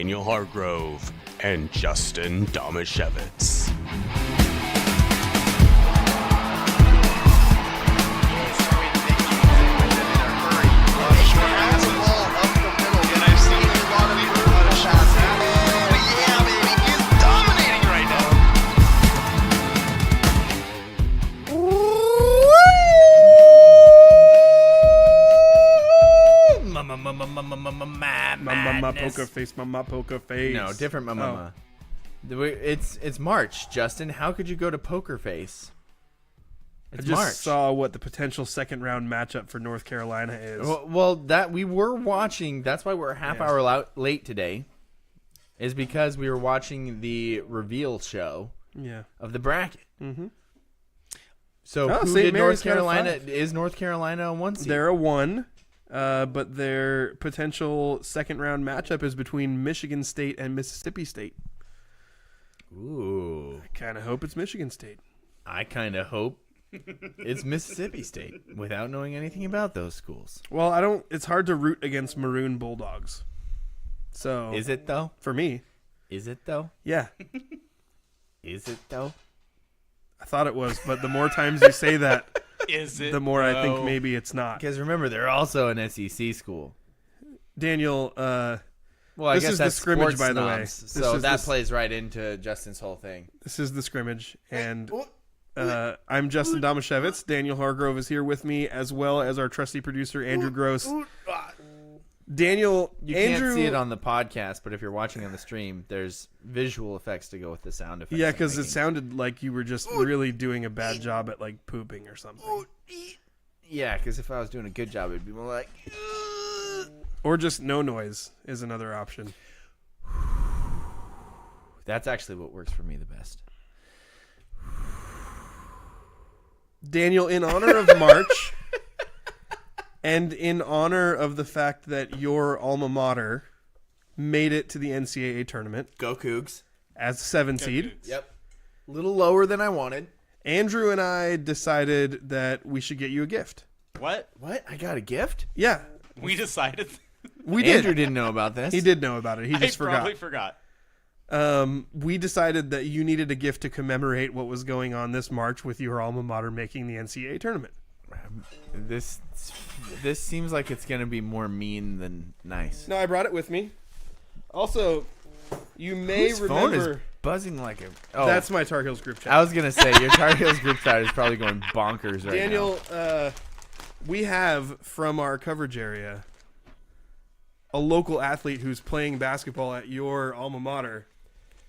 Daniel Hargrove and Justin Domashevitz. Mama poker face, mama poker face. No, different mama. It's March, Justin. How could you go to Poker Face? It's I just March. saw what the potential second round matchup for North Carolina is. Well, that we were watching. That's why we're a half hour late today. Is because we were watching the reveal show. Of the bracket. Mm-hmm. So who did North Carolina? Is North Carolina a 1 seed? They're a 1. But their potential second round matchup is between Michigan State and Mississippi State. Ooh. I kind of hope it's Michigan State. I kind of hope it's Mississippi State without knowing anything about those schools. Well, it's hard to root against Maroon Bulldogs. So is it though? For me. Is it though? Yeah. Is it though? I thought it was, but the more times you say that, the more I think maybe it's not. Because remember, they're also an SEC school. Daniel, well, I this guess is the scrimmage, by the way. So that plays right into Justin's whole thing. This is the scrimmage, and I'm Justin Domashevitz. Daniel Hargrove is here with me, as well as our trusty producer, Andrew Gross. Daniel, can't see it on the podcast, but if you're watching on the stream, there's visual effects to go with the sound effects. Yeah, because it sounded like you were just really doing a bad job at like pooping or something. Yeah, because if I was doing a good job, it'd be more like... Or just no noise is another option. That's actually what works for me the best. Daniel, in honor of March... And in honor of the fact that your alma mater made it to the NCAA tournament. Go Cougs. As 7 seed. Cougs. Yep. A little lower than I wanted. Andrew and I decided that we should get you a gift. What? I got a gift? Yeah. We decided? We did. Andrew didn't know about this. He did know about it. He just forgot. I probably forgot. We decided that you needed a gift to commemorate what was going on this March with your alma mater making the NCAA tournament. This seems like it's going to be more mean than nice. No, I brought it with me. Also, you may Whose remember... phone is buzzing like a... Oh, that's my Tar Heels group chat. I was going to say, your Tar Heels group chat is probably going bonkers right Daniel, now. we have from our coverage area a local athlete who's playing basketball at your alma mater.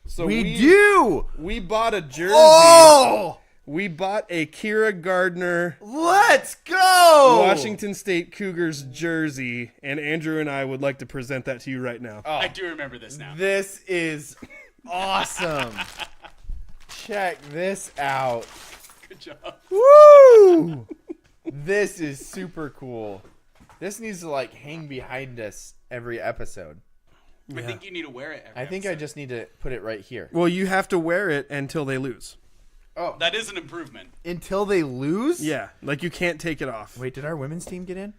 So we do! We bought a jersey. Oh! We bought a Kira Gardner Let's go! Washington State Cougars jersey, and Andrew and I would like to present that to you right now. I do remember this now. This is awesome. Check this out. Good job. Woo! This is super cool. This needs to like hang behind us every episode. I think you need to wear it every I think episode. I just need to put it right here. Well, you have to wear it until they lose. Oh, That is an improvement. until they lose? Yeah, like you can't take it off. Wait, did our women's team get in?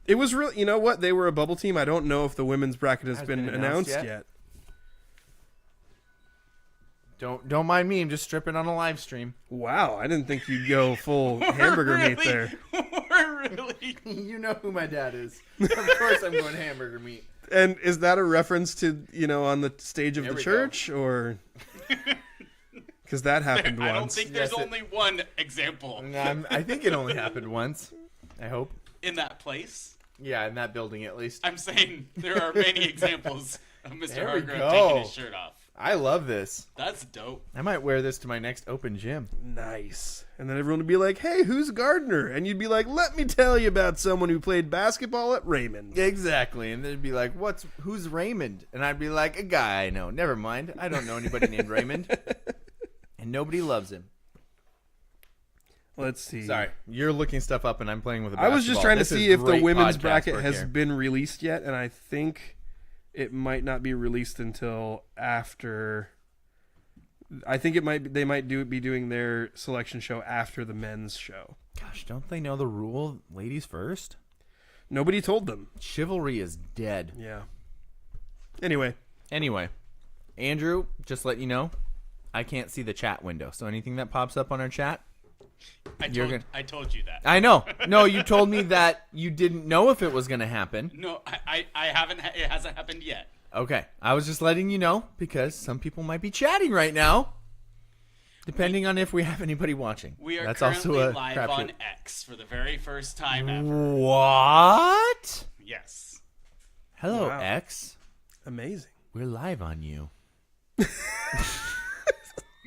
It was really, you know what? They were a bubble team. I don't know if the women's bracket has been announced yet. Don't mind me. I'm just stripping on a live stream. Wow, I didn't think you'd go full hamburger meat there. We're really... You know who my dad is. Of course I'm going hamburger meat. And is that a reference to, on the stage of There the we church, or because that happened I don't once? think there's only one example I think it only happened once. I hope. in that place. Yeah, in that building at least. I'm saying there are many examples of Mr. There we Hargrove go. taking his shirt off. I love this. That's dope. I might wear this to my next open gym. Nice. And then everyone would be like, "Hey, who's Gardner?" And you'd be like, "Let me tell you about someone who played basketball at Raymond." Exactly. And they'd be like, who's Raymond? And I'd be like, a guy I know. Never mind. I don't know anybody named Raymond. And nobody loves him. Let's see. Sorry. You're looking stuff up and I'm playing with a I basketball. was just trying to This is see if the great women's podcast bracket work has here. been released yet, and I think it might not be released until after. I think they might be doing their selection show after the men's show. Gosh, don't they know the rule? Ladies first? Nobody told them. Chivalry is dead. Yeah. Anyway, Anyway, Andrew, just let you know, I can't see the chat window. So anything that pops up on our chat, I told you that. I know. No, you told me that you didn't know if it was going to happen. No, I haven't. It hasn't happened yet. Okay. I was just letting you know because some people might be chatting right now, depending on if we have anybody watching. We are That's currently also a live crapshoot. on X for the very first time ever. What? Yes. Hello, Wow. X. Amazing. We're live on you.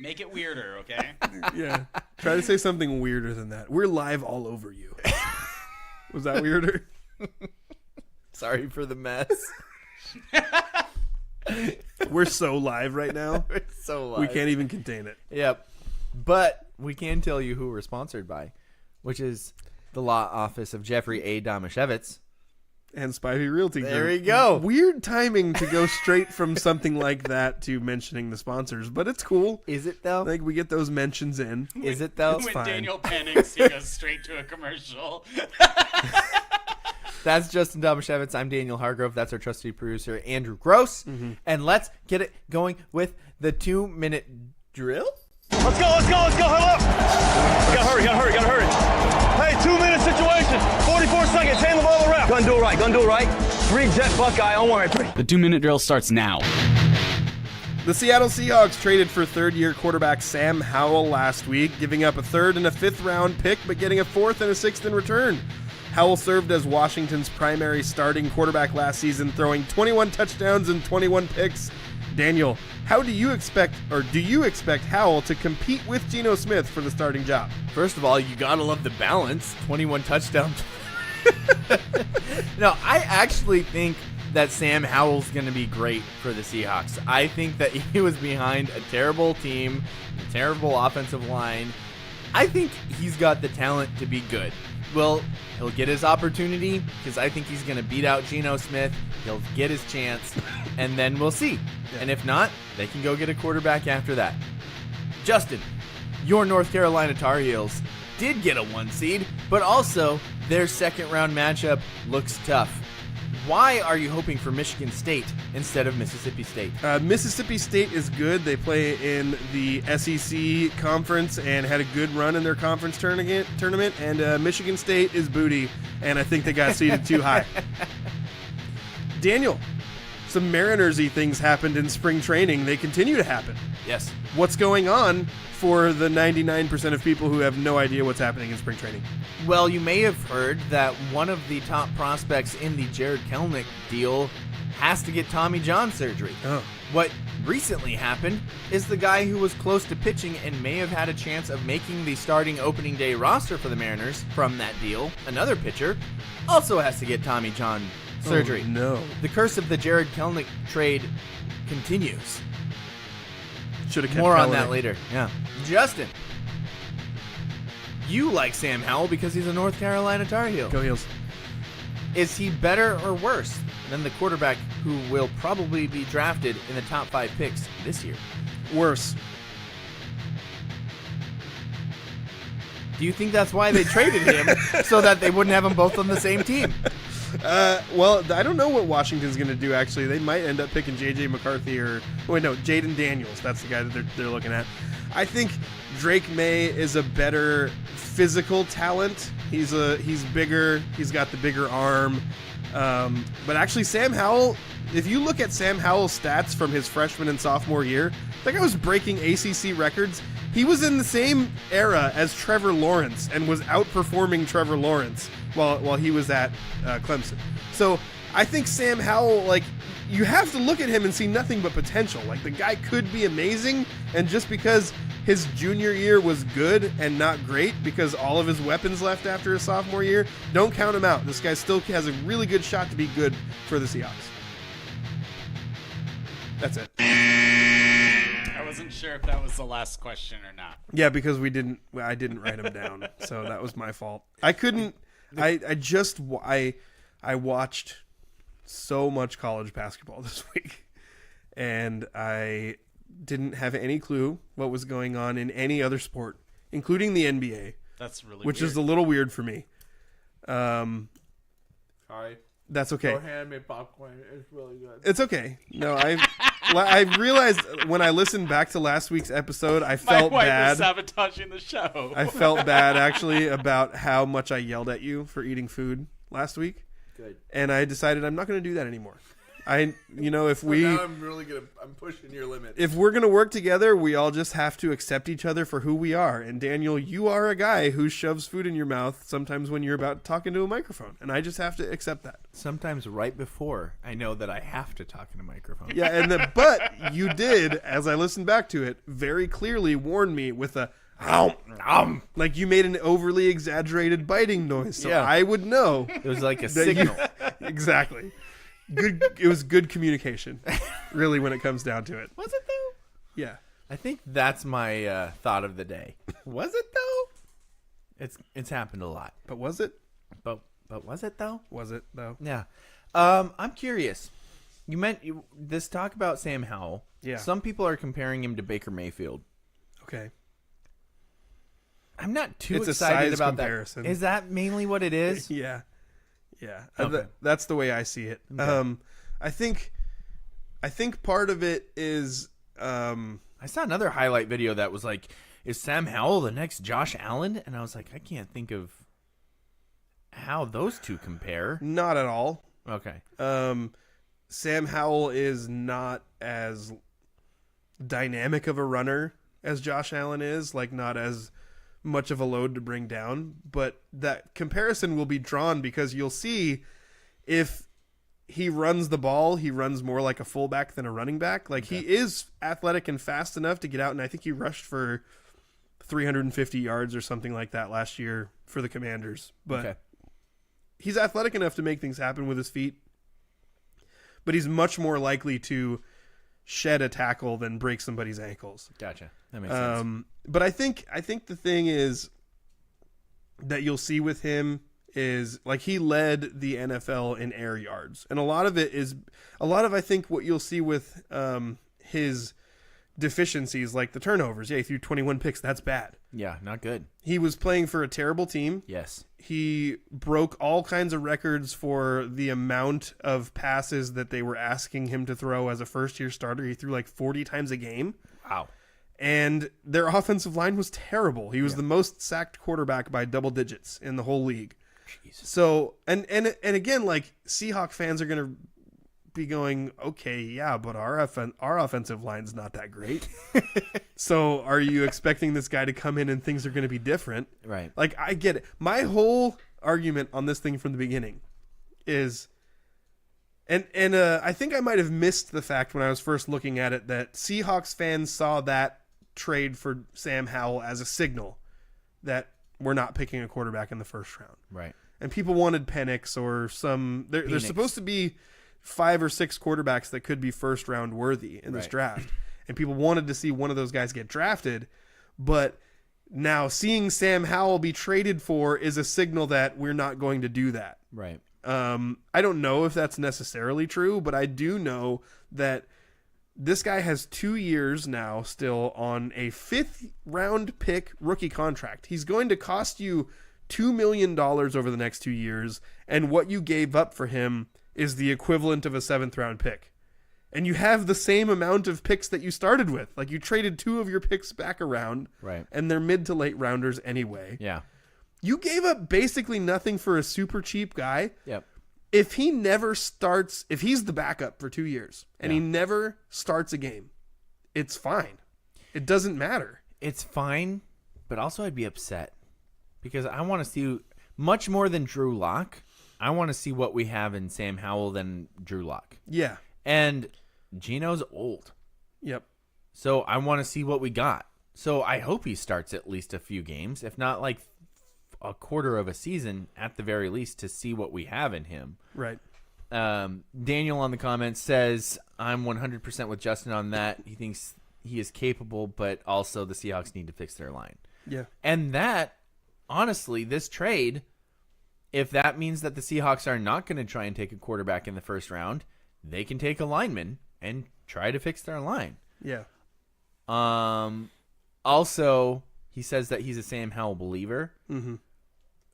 Make it weirder, okay? Yeah. Try to say something weirder than that. We're live all over you. Was that weirder? Sorry for the mess. We're so live right now. We're so live. We can't even contain it. Yep. But we can tell you who we're sponsored by, which is the law office of Jeffrey A. Domashevitz. And Spivey Realty Group. There we go. Weird timing to go straight from something like that to mentioning the sponsors, but it's cool. Is it, though? Like we get those mentions in. Is it, though? When fine. Daniel panics, he goes straight to a commercial. That's Justin Domashevitz. I'm Daniel Hargrove. That's our trusty producer, Andrew Gross. Mm-hmm. And let's get it going with the 2-minute drill. Let's go, hurry up! Gotta hurry. Hey, 2-minute situation, 44 seconds, hand the ball around. Gonna do it right. 3 jet Buckeye on 1 3. The 2-minute drill starts now. The Seattle Seahawks traded for third-year quarterback Sam Howell last week, giving up a third and a fifth-round pick, but getting a fourth and a sixth in return. Howell served as Washington's primary starting quarterback last season, throwing 21 touchdowns and 21 picks. Daniel, how do you expect Howell to compete with Geno Smith for the starting job? First of all, you gotta love the balance. 21 touchdowns. No, I actually think that Sam Howell's going to be great for the Seahawks. I think that he was behind a terrible team, a terrible offensive line. I think he's got the talent to be good. Well, he'll get his opportunity because I think he's going to beat out Geno Smith. He'll get his chance, and then we'll see. Yeah. And if not, they can go get a quarterback after that. Justin, your North Carolina Tar Heels did get a 1 seed, but also their second-round matchup looks tough. Why are you hoping for Michigan State instead of Mississippi State? Mississippi State is good. They play in the SEC conference and had a good run in their conference tournament. And Michigan State is booty, and I think they got seeded too high. Daniel, some Mariners-y things happened in spring training. They continue to happen. Yes. What's going on for the 99% of people who have no idea what's happening in spring training? Well, you may have heard that one of the top prospects in the Jared Kelnick deal has to get Tommy John surgery. Oh. What recently happened is the guy who was close to pitching and may have had a chance of making the starting opening day roster for the Mariners from that deal, another pitcher, also has to get Tommy John surgery. Oh, no. The curse of the Jared Kelnick trade continues. Should have kept More on Kelnick. that later. Yeah. Justin, you like Sam Howell because he's a North Carolina Tar Heel. Go Heels. Is he better or worse than the quarterback who will probably be drafted in the top 5 picks this year? Worse. Do you think that's why they traded him so that they wouldn't have them both on the same team? Well, I don't know what Washington's going to do, actually. They might end up picking J.J. McCarthy or... Wait, no, Jaden Daniels. That's the guy that they're looking at. I think Drake May is a better physical talent. He's bigger. He's got the bigger arm. But actually, Sam Howell, if you look at Sam Howell's stats from his freshman and sophomore year, that guy was breaking ACC records. He was in the same era as Trevor Lawrence and was outperforming Trevor Lawrence while he was at Clemson. So I think Sam Howell, like, you have to look at him and see nothing but potential. Like, the guy could be amazing, and just because his junior year was good and not great because all of his weapons left after his sophomore year, don't count him out. This guy still has a really good shot to be good for the Seahawks. That's it. I wasn't sure if that was the last question or not. Yeah, because I didn't write him down, so that was my fault. I couldn't. I watched so much college basketball this week, and I didn't have any clue what was going on in any other sport, including the NBA. That's really which weird. is a little weird for me. Sorry. That's okay. Go hand me popcorn. It's really good. It's okay. No, I realized when I listened back to last week's episode, I My felt wife bad. was sabotaging the show. I felt bad actually about how much I yelled at you for eating food last week. Good. And I decided I'm not going to do that anymore. If now I'm pushing your limit. if we're going to work together, we all just have to accept each other for who we are. And Daniel, you are a guy who shoves food in your mouth sometimes when you're about talking to a microphone. And I just have to accept that. Sometimes right before I know that I have to talk in a microphone. Yeah, but you did, as I listened back to it, very clearly warn me with a like you made an overly exaggerated biting noise, so Yeah. I would know. It was like a that signal. Exactly. Good. It was good communication, really, when it comes down to it. Was it though? Yeah. I think that's my thought of the day. Was it though? It's happened a lot. But was it? But was it though? Was it though? Yeah. I'm curious. You meant this talk about Sam Howell. Yeah. Some people are comparing him to Baker Mayfield. Okay. I'm not too It's a excited size about comparison. that. Is that mainly what it is? Yeah. Yeah. Okay. That's the way I see it. Okay. I think part of it is I saw another highlight video that was like, is Sam Howell the next Josh Allen? And I was like, I can't think of how those two compare. not at all. Okay. Sam Howell is not as dynamic of a runner as Josh Allen is, like not as much of a load to bring down, but that comparison will be drawn because you'll see if he runs the ball, he runs more like a fullback than a running back. Like he is athletic and fast enough to get out, and I think he rushed for 350 yards or something like that last year for the Commanders. But he's athletic enough to make things happen with his feet, but he's much more likely to shed a tackle than break somebody's ankles. Gotcha. That makes sense. But I think the thing is that you'll see with him is like he led the NFL in air yards, and a lot of I think what you'll see with his deficiencies, like the turnovers. Yeah, he threw 21 picks. That's bad. Yeah, not good. He was playing for a terrible team. Yes. He broke all kinds of records for the amount of passes that they were asking him to throw as a first-year starter. He threw like 40 times a game. Wow. And their offensive line was terrible. He was the most sacked quarterback by double digits in the whole league. Jesus. So, and again, like Seahawk fans are going to be going, okay, yeah, but our offensive line's not that great. So are you expecting this guy to come in and things are going to be different? Right. Like, I get it. My whole argument on this thing from the beginning is, and I think I might have missed the fact when I was first looking at it that Seahawks fans saw that trade for Sam Howell as a signal that we're not picking a quarterback in the first round. Right. And people wanted Penix or some. There's supposed to be 5 or 6 quarterbacks that could be first round worthy in this draft, and people wanted to see one of those guys get drafted. But now seeing Sam Howell be traded for is a signal that we're not going to do that. Right. I don't know if that's necessarily true, but I do know that this guy has 2 years now still on a 5th round pick rookie contract. He's going to cost you $2 million over the next 2 years, and what you gave up for him is the equivalent of a 7th round pick. And you have the same amount of picks that you started with. Like, you traded 2 of your picks back around, Right. and they're mid to late rounders anyway. Yeah. You gave up basically nothing for a super cheap guy. Yep. If he never starts, if he's the backup for 2 years and he never starts a game, it's fine. It doesn't matter. It's fine, but also I'd be upset because I want to see much more than Drew Lock. I want to see what we have in Sam Howell than Drew Lock. Yeah. And Gino's old. Yep. So I want to see what we got. So I hope he starts at least a few games, if not like a quarter of a season at the very least, to see what we have in him. Right. Daniel on the comments says, I'm 100% with Justin on that. He thinks he is capable, but also the Seahawks need to fix their line. Yeah. And that, honestly, this trade, if that means that the Seahawks are not going to try and take a quarterback in the first round, they can take a lineman and try to fix their line. Yeah. Also, he says that he's a Sam Howell believer. Mm-hmm.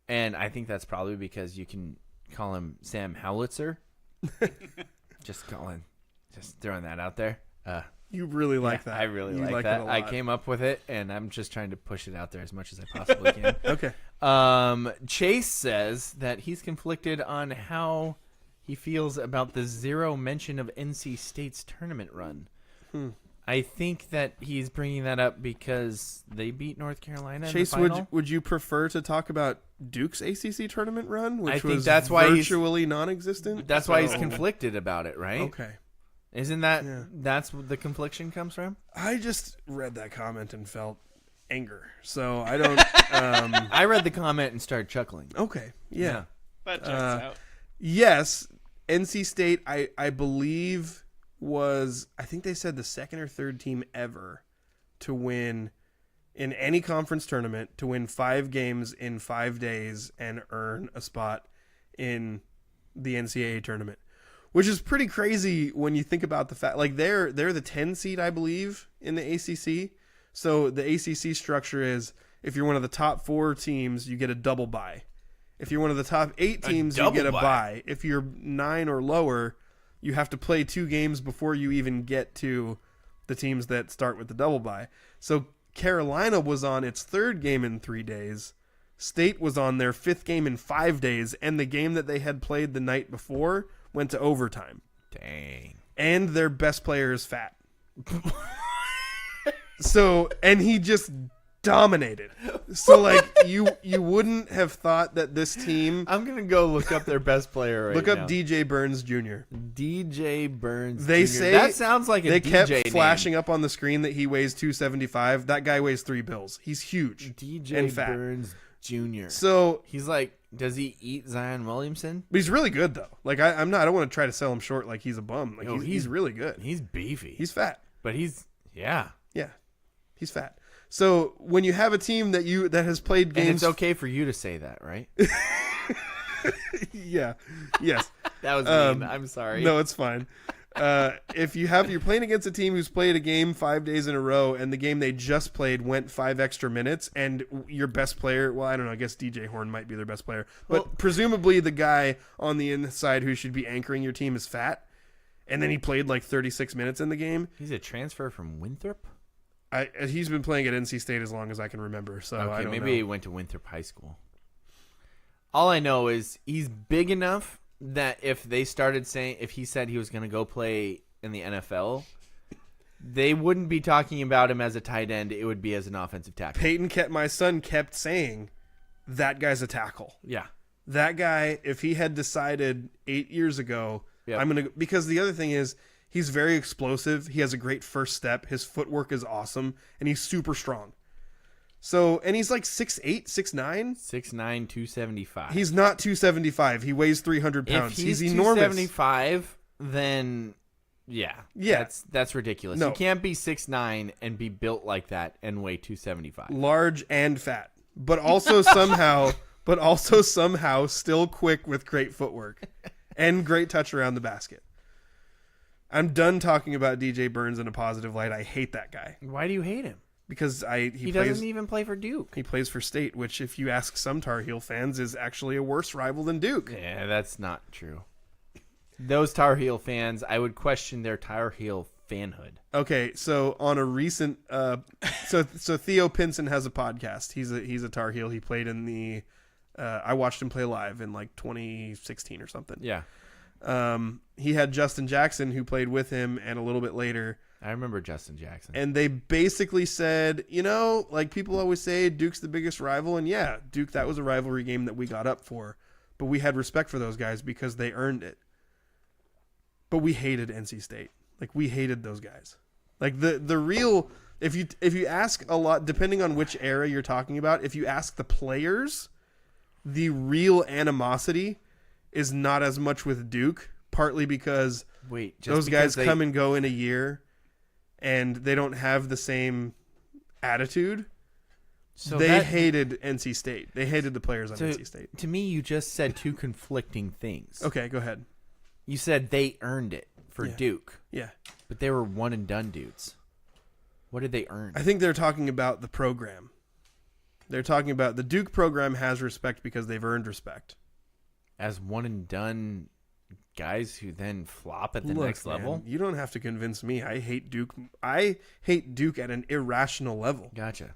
And I think that's probably because you can call him Sam Howlitzer. Just throwing that out there. You really like that. I really You like it a that. I lot. came up with it, and I'm just trying to push it out there as much as I possibly can. Okay. Chase says that he's conflicted on how he feels about the zero mention of NC State's tournament run. I think that he's bringing that up because they beat North Carolina Chase, in the final. would you prefer to talk about Duke's ACC tournament run, which I think was that's why virtually non-existent? That's why he's So- conflicted about it, right? Okay. Isn't that that's where the confliction comes from? I just read that comment and felt anger. So I don't. I read the comment and started chuckling. Okay. Yeah. That checks out. Yes. NC State, I believe, was, I think they said the second or third team ever to win in any conference tournament, to win 5 games in 5 days and earn a spot in the NCAA tournament. Which is pretty crazy when you think about the fact, like they're the 10 seed, I believe, in the ACC. So the ACC structure is, if you're one of the top 4 teams, you get a double bye. If you're one of the top 8 teams, you get a bye. If you're 9 or lower, you have to play 2 games before you even get to the teams that start with the double bye. So Carolina was on its 3rd game in 3 days. State was on their 5th game in 5 days, and the game that they had played the night before went to overtime. Dang. And their best player is fat. So, and he just dominated. So, like, you wouldn't have thought that this team... I'm going to go look up their best player right now. Look up DJ Burns Jr. DJ Burns They Jr. say... That sounds like a they DJ kept flashing up on the screen that he weighs 275. That guy weighs 3 bills. He's huge. DJ and fat. Burns Jr. So... He's like, does he eat Zion Williamson? But he's really good, though. Like, I don't want to try to sell him short like he's a bum. Like, No, he's really good. He's beefy. He's fat. But he's, yeah. Yeah. He's fat. So when you have a team that has played games, And it's okay for you to say that, right? yeah, yes, That was mean. I'm sorry. no, it's fine. If you're playing against a team who's played a game 5 days in a row, and the game they just played went 5 extra minutes, and your best player, well, I don't know, I guess DJ Horn might be their best player, but presumably the guy on the inside who should be anchoring your team is fat, and then he played like 36 minutes in the game. He's a transfer from Winthrop? He's been playing at NC State as long as I can remember, so I don't maybe know. he went to Winthrop High School. All I know is he's big enough that if he said he was going to go play in the NFL, they wouldn't be talking about him as a tight end. It would be as an offensive tackle. My son kept saying, that guy's a tackle. Yeah. That guy, if he had decided 8 years ago, Yep. because the other thing is, he's very explosive. He has a great first step. His footwork is awesome, and he's super strong. So, and he's like 6'8", 6'9". 6'9", 275. He's not 275. He weighs 300 pounds. If he's enormous. 275, then yeah. That's ridiculous. No. You can't be 6'9" and be built like that and weigh 275. Large and fat, but also somehow still quick with great footwork and great touch around the basket. I'm done talking about DJ Burns in a positive light. I hate that guy Why do you hate him? because He doesn't even play for Duke. he plays for State, which if you ask some Tar Heel fans is actually a worse rival than Duke. Yeah, that's not true. Those Tar Heel fans, I would question their Tar Heel fanhood. Okay, so on a recent so Theo Pinson has a podcast. He's a Tar Heel. He played in the I watched him play live in like 2016 or something. Yeah. He had Justin Jackson who played with him and a little bit later. I remember Justin Jackson. And they basically said, like people always say Duke's the biggest rival. And yeah, Duke, that was a rivalry game that we got up for. But we had respect for those guys because they earned it. But we hated NC State. Like, we hated those guys. Like, the real... If you ask a lot, depending on which era you're talking about, if you ask the players, the real animosity is not as much with Duke, partly because those guys come and go in a year, and they don't have the same attitude. So they hated NC State. They hated the players on NC State. To me, you just said two conflicting things. Okay, go ahead. You said they earned it for Duke. Yeah. But they were one-and-done dudes. What did they earn? I think they're talking about the program. They're talking about the Duke program has respect because they've earned respect. As one-and-done guys who then flop at the Look, next level? man, you don't have to convince me. I hate Duke. I hate Duke at an irrational level. Gotcha.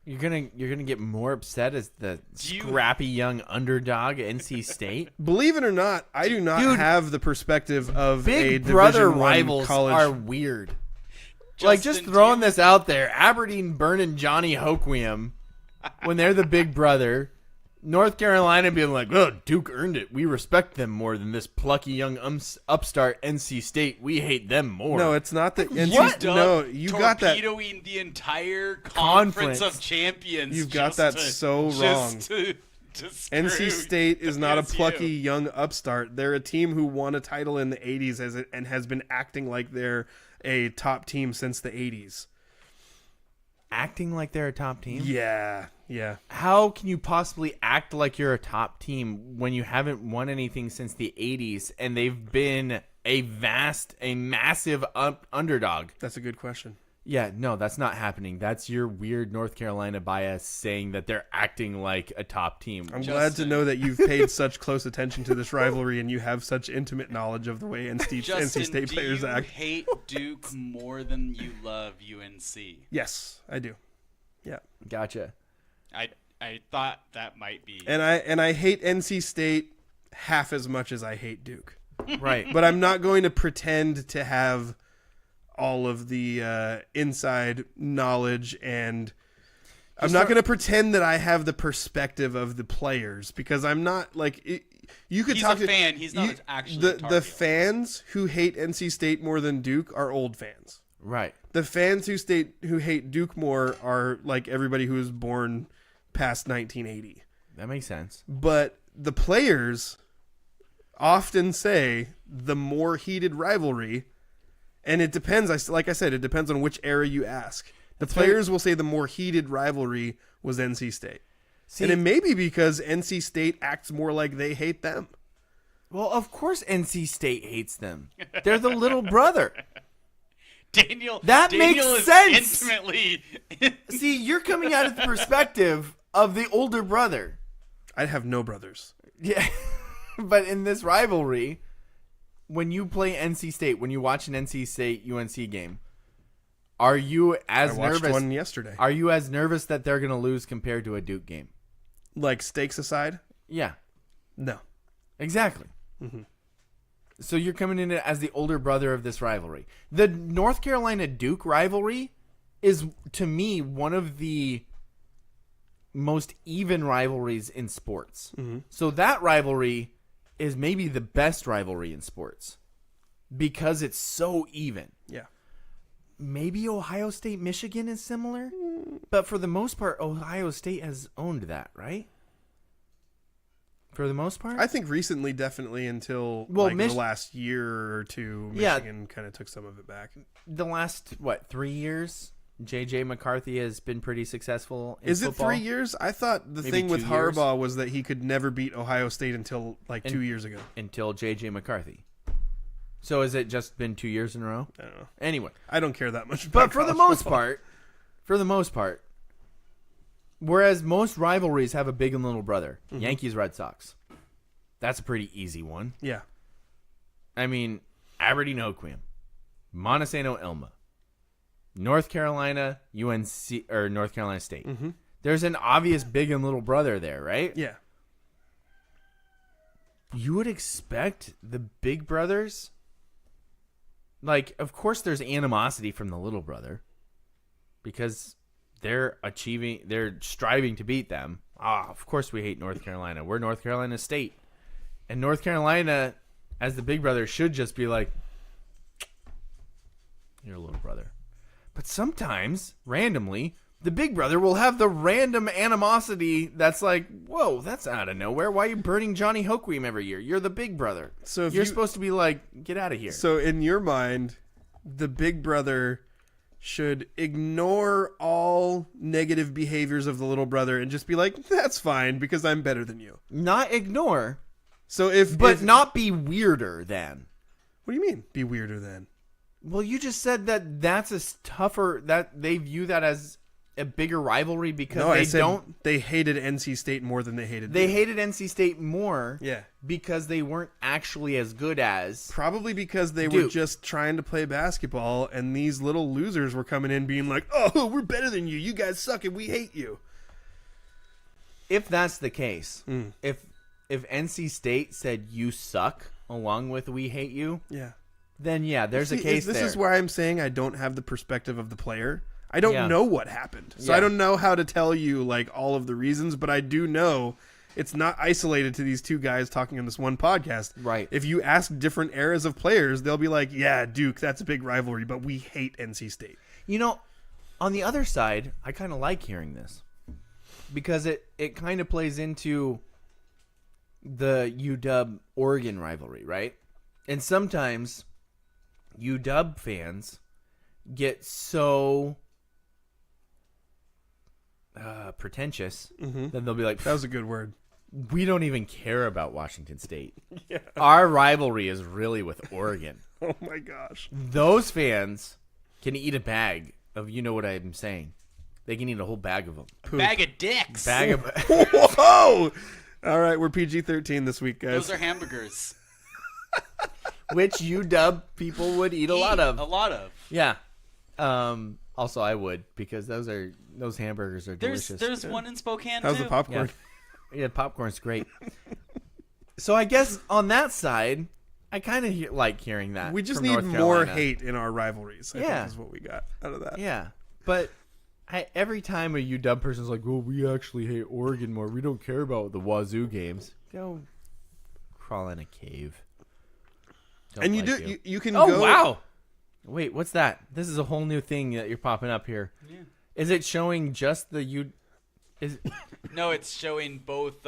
You're gonna get more upset as the Do you- scrappy young underdog at NC State. Believe it or not, I do not Dude, have the perspective of a Big brother Division I rivals college. are weird. Like, just Justin, throwing this out there, Aberdeen burning Johnny Hoquiam when they're the big brother. North Carolina being like, oh, Duke earned it. We respect them more than this plucky young upstart NC State. We hate them more. No, it's not that. What? No, you got that. Torpedoing the entire conference of champions. You've got just that to- so just wrong. to screw NC State is not a against plucky you. young upstart. They're a team who won a title in the 80s and has been acting like they're a top team since the 80s. Acting like they're a top team? Yeah. How can you possibly act like you're a top team when you haven't won anything since the 80s and they've been a massive underdog? That's a good question. Yeah, no, that's not happening. That's your weird North Carolina bias saying that they're acting like a top team. I'm glad to know that you've paid such close attention to this rivalry and you have such intimate knowledge of the way NC Justin, State players do you act. hate Duke more than you love UNC? Yes, I do. Yeah. Gotcha. I thought that might be. And I hate NC State half as much as I hate Duke. Right. But I'm not going to pretend to have all of the inside knowledge, and I'm not going to pretend that I have the perspective of the players, because I'm not like you could He's talk a to fan. He's not actually a Tar the Heel. fans who hate NC State more than Duke are old fans. Right. The fans who hate Duke more are like everybody who was born past 1980. That makes sense. But the players often say the more heated rivalry, and it depends. Like I said, it depends on which era you ask. The players will say the more heated rivalry was NC State. See, And it may be because NC State acts more like they hate them. well, of course NC State hates them. They're the little brother. Daniel. That Daniel makes is sense. Intimately. See, you're coming out of the perspective of the older brother. I have no brothers. Yeah. But in this rivalry, when you play NC State, when you watch an NC State UNC game, are you as I watched nervous? one yesterday. Are you as nervous that they're going to lose compared to a Duke game? Like, stakes aside, Yeah, no. exactly. So you're coming in as the older brother of this rivalry. The North Carolina Duke rivalry is, to me, one of the most even rivalries in sports. So that rivalry is maybe the best rivalry in sports because it's so even. Yeah. Maybe Ohio State Michigan is similar, but for the most part, Ohio State has owned that, right? For the most part, I think recently, definitely, until Well, the last year or two, Yeah. Michigan kind of took some of it back. the last 3 years, JJ McCarthy has been pretty successful. In Is it football. 3 years? I thought the Maybe thing with 2 years? Harbaugh was that he could never beat Ohio State until 2 years ago. Until JJ McCarthy. So has it just been 2 years in a row? I don't know. Anyway, I don't care that much. but About for the college most football. part, whereas most rivalries have a big and little brother, Yankees Red Sox, that's a pretty easy one. Yeah. I mean, Aberdeen Hoquiam, Montesano Ilma, North Carolina UNC or North Carolina State. There's an obvious big and little brother there, right? Yeah. You would expect the big brothers. Like, of course, there's animosity from the little brother because they're striving to beat them. Of course we hate North Carolina. We're North Carolina State. And North Carolina, as the big brother, should just be like, you're a little brother. But sometimes, randomly, the big brother will have the random animosity that's like, whoa, that's out of nowhere. Why are you burning Johnny Hoquiam every year? You're the big brother. So if you're you- supposed to be like, get out of here. So in your mind, the big brother should ignore all negative behaviors of the little brother and just be like, that's fine because I'm better than you. Not ignore, So but not be weirder than. What do you mean? Be weirder than? Well, you just said that that's a tougher, that they view that as a bigger rivalry because No, I they said don't. they hated NC State more than they hated. They Duke. hated NC State more. Yeah. Because they weren't actually as good as. Probably because they were Duke. just trying to play basketball, and these little losers were coming in being like, "Oh, we're better than you. You guys suck, and we hate you." If that's the case, if NC State said you suck along with we hate you, Yeah. then yeah, there's a case This there. is why I'm saying I don't have the perspective of the player. I don't know what happened. So Yeah. I don't know how to tell you like all of the reasons, but I do know it's not isolated to these two guys talking on this one podcast. Right. If you ask different eras of players, they'll be like, yeah, Duke, that's a big rivalry, but we hate NC State. You know, on the other side, I kind of like hearing this because it kind of plays into the UW Oregon rivalry, right? And sometimes UW fans get so pretentious, then they'll be like, That was a good word. we don't even care about Washington State. Our rivalry is really with Oregon. Oh my gosh. Those fans can eat a bag of, you know what I'm saying. They can eat a whole bag of them. Bag of dicks. Bag of Whoa! All right, we're PG-13 this week, guys. Those are hamburgers. which UW people would eat a lot of. A lot of. Yeah. Also, I would because those hamburgers are delicious. There's one in Spokane How's too. the popcorn? Yeah, popcorn's great. So I guess on that side, I kind of like hearing that. We just from need North more Carolina. hate in our rivalries. I Yeah. think is what we got out of that. Yeah, but every time a UW person's like, "Well, we actually hate Oregon more. We don't care about the Wazoo games." Go crawl in a cave. Don't And like you can Oh go. wow! Wait, what's that? This is a whole new thing that you're popping up here. Yeah. Is it showing just the U? Is No, it's showing both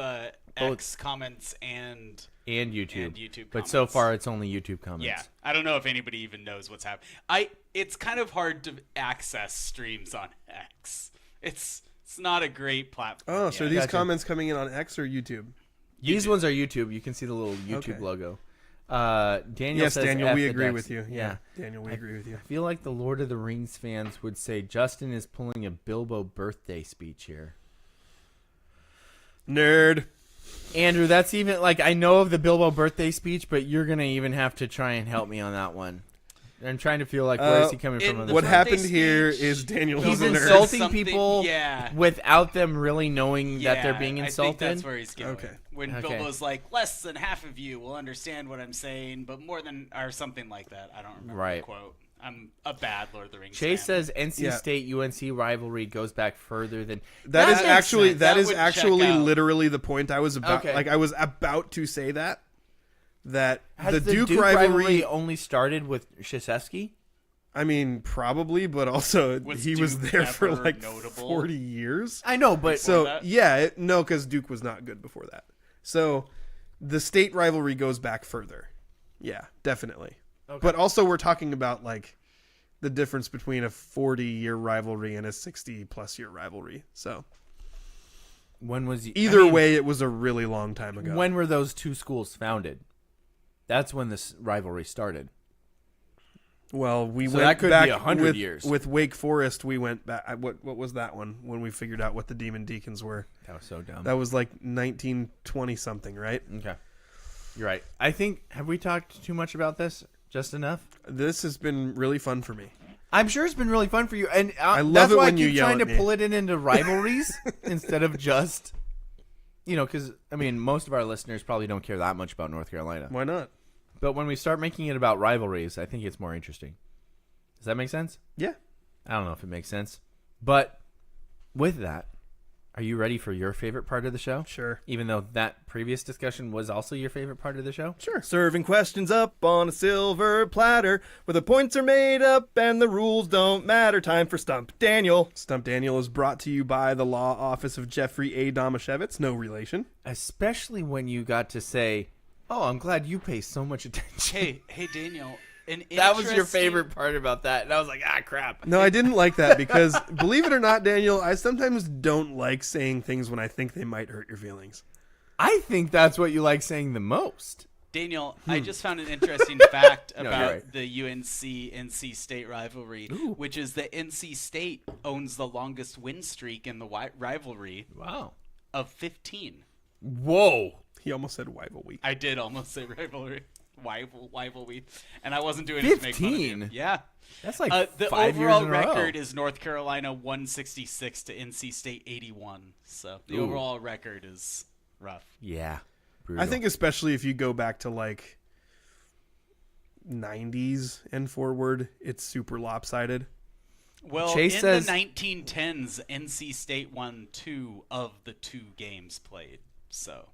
X comments and YouTube. And YouTube But so comments. far, it's only YouTube comments. yeah. I don't know if anybody even knows what's happening. It's kind of hard to access streams on X. It's not a great platform. Oh, so yet. these Gotcha. comments coming in on X or YouTube? These ones are YouTube. You can see the little YouTube Okay. logo. Daniel Yes, says Daniel, F we the agree Ducks. with you. Yeah. Daniel, we agree with you. I feel like the Lord of the Rings fans would say Justin is pulling a Bilbo birthday speech here. Nerd. Andrew, that's even like I know of the Bilbo birthday speech, but you're gonna even have to try and help me on that one. I'm trying to feel like where is he coming in from? on the this What one? birthday happened here speech, is Daniel He's is a nerd. insulting Something- people yeah. without them really knowing that they're Yeah, being I insulted. think that's where he's going. Okay. When Okay. Bilbo's like, less than half of you will understand what I'm saying, but more than, or something like that. I don't remember Right. the quote. I'm a bad Lord of the Rings Chase fan. says NC Yeah. State UNC rivalry goes back further than That is makes actually sense. that That is would actually check out. literally the point I was about. Okay. Like I was about to say that Has the Duke, rivalry rivalry. only started with Krzyzewski? I mean, probably, but also Was he was Duke there for ever like notable? 40 years. I know, but So that? yeah, no, because Duke was not good before that. So the state rivalry goes back further. Yeah, definitely. But also we're talking about like the difference between a 40-year rivalry and a 60-plus year rivalry. So when was either way, it was a really long time ago. When were those two schools founded? That's when this rivalry started. Well, we So went that could back be 100 with, years. With Wake Forest, we went back. What was that one? When we figured out what the Demon Deacons were, That was so dumb. that was like 1920 something, right? Okay, you're right. I think have we talked too much about this? Just enough. This has been really fun for me. I'm sure it's been really fun for you, and I love that's it why when I you keep yell trying at to me. pull it into rivalries instead of just, because I mean, most of our listeners probably don't care that much about North Carolina. Why not? But when we start making it about rivalries, I think it's more interesting. Does that make sense? Yeah. I don't know if it makes sense. But with that, are you ready for your favorite part of the show? Sure. Even though that previous discussion was also your favorite part of the show? Sure. Serving questions up on a silver platter where the points are made up and the rules don't matter. Time for Stump Daniel. Stump Daniel is brought to you by the law office of Jeffrey A. Domashevitz. No relation. Especially when you got to say, oh, I'm glad you pay so much attention. Hey, Daniel. That was your favorite part about that. And I was like, crap. No, I didn't like that because, believe it or not, Daniel, I sometimes don't like saying things when I think they might hurt your feelings. I think that's what you like saying the most. Daniel, I just found an interesting fact you're about right. the UNC-NC State rivalry, which is that NC State owns the longest win streak in the rivalry Wow. of 15. Whoa. He almost said rivalry. I did almost say rivalry. Rivalry. And I wasn't doing it to make fun of you. 15? Yeah. That's like The 5 years overall in a row. record is North Carolina 166 to NC State 81. So the overall record is rough. Yeah. Brutal. I think especially if you go back to like 90s and forward, it's super lopsided. Well, Chase in says- the 1910s, NC State won 2 of the 2 games played. So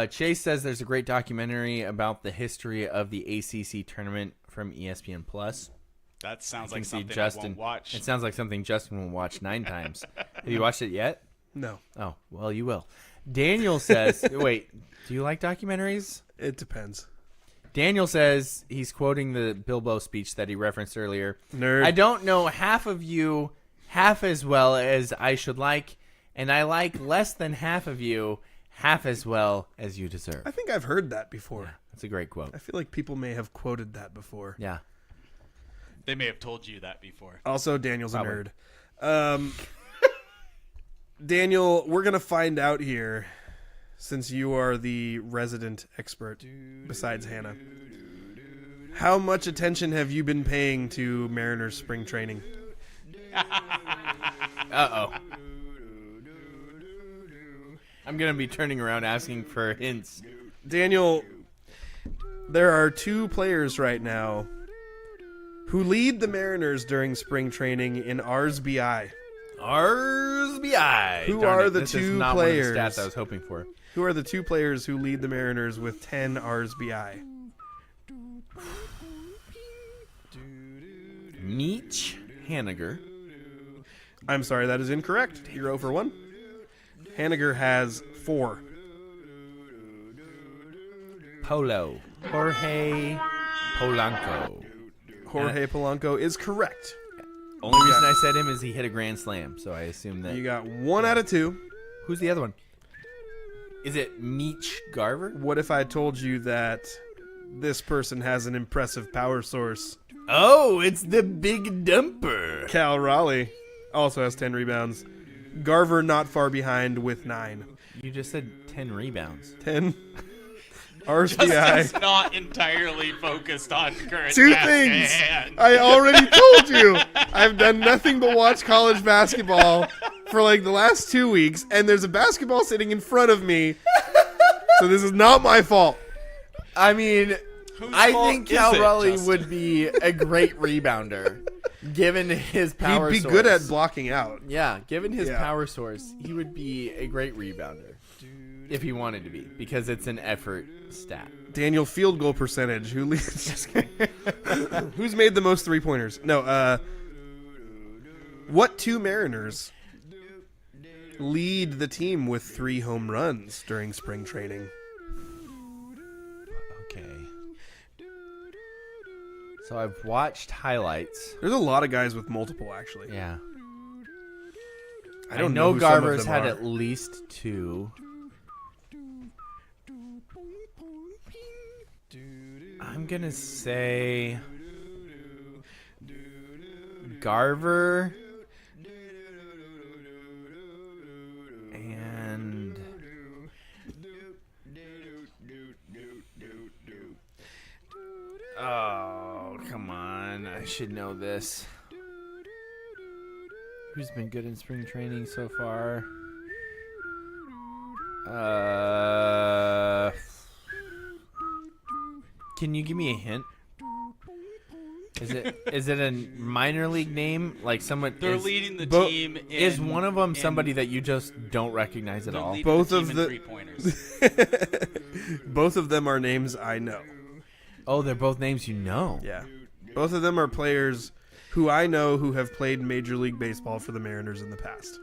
Chase says there's a great documentary about the history of the ACC tournament from ESPN Plus. that sounds I like can see something Justin. I won't watch. It sounds like something Justin will watch 9 times. Have you watched it yet? No, Oh, well, you will. Daniel says, wait, do you like documentaries? it depends. Daniel says he's quoting the Bilbo speech that he referenced earlier. Nerd. I don't know half of you half as well as I should like, and I like less than half of you half as well as you deserve. I think I've heard that before. That's a great quote. I feel like people may have quoted that before. Yeah. They may have told you that before. Also, Daniel's Probably. a nerd. Daniel, we're going to find out here, since you are the resident expert besides Hannah. How much attention have you been paying to Mariners spring training? Uh-oh. I'm going to be turning around asking for hints. Daniel, there are 2 players right now who lead the Mariners during spring training in RSBI. RSBI. Who Darn are it, the this 2 is not players? one of the stats I was hoping for. Who are the 2 players who lead the Mariners with 10 RSBI? Meech Haniger. I'm sorry, that is incorrect. You're 0 for 1. Haniger has 4. Polo. Jorge Polanco. Jorge Polanco is correct. Only reason I said him is he hit a grand slam, so I assume that. You got 1 out of 2. Who's the other one? Is it Meech Garver? What if I told you that this person has an impressive power source? Oh, it's the big dumper. Cal Raleigh also has 10 rebounds. Garver not far behind with 9. You just said 10 rebounds. 10 Justin's RSBI. not entirely focused on current 2 task things. at hand. I already told you. I've done nothing but watch college basketball for like the last 2 weeks, and there's a basketball sitting in front of me. So this is not my fault. I mean, Whose I fault think is Cal it, Raleigh Justin? would be a great rebounder, given his power He'd be source. good at blocking out. Yeah, given his Yeah. power source, he would be a great rebounder if he wanted to be, because it's an effort stat. Daniel field goal percentage. Who leads? Just kidding. Who's made the most 3-pointers? No. What 2 Mariners lead the team with 3 home runs during spring training? Okay. So I've watched highlights. There's a lot of guys with multiple, actually. Yeah. I don't know who some of Garver's them had are. at least 2. I'm going to say Garver and oh, come on. I should know this. Who's been good in spring training so far? Can you give me a hint? Is it a minor league name? Like someone They're is, leading the Bo- team. In, is one of them in- somebody that you just don't recognize at they're all? leading Both the of team the- in 3-pointers. Both of them are names I know. Oh, they're both names you know. Yeah. Both of them are players who I know who have played Major League Baseball for the Mariners in the past.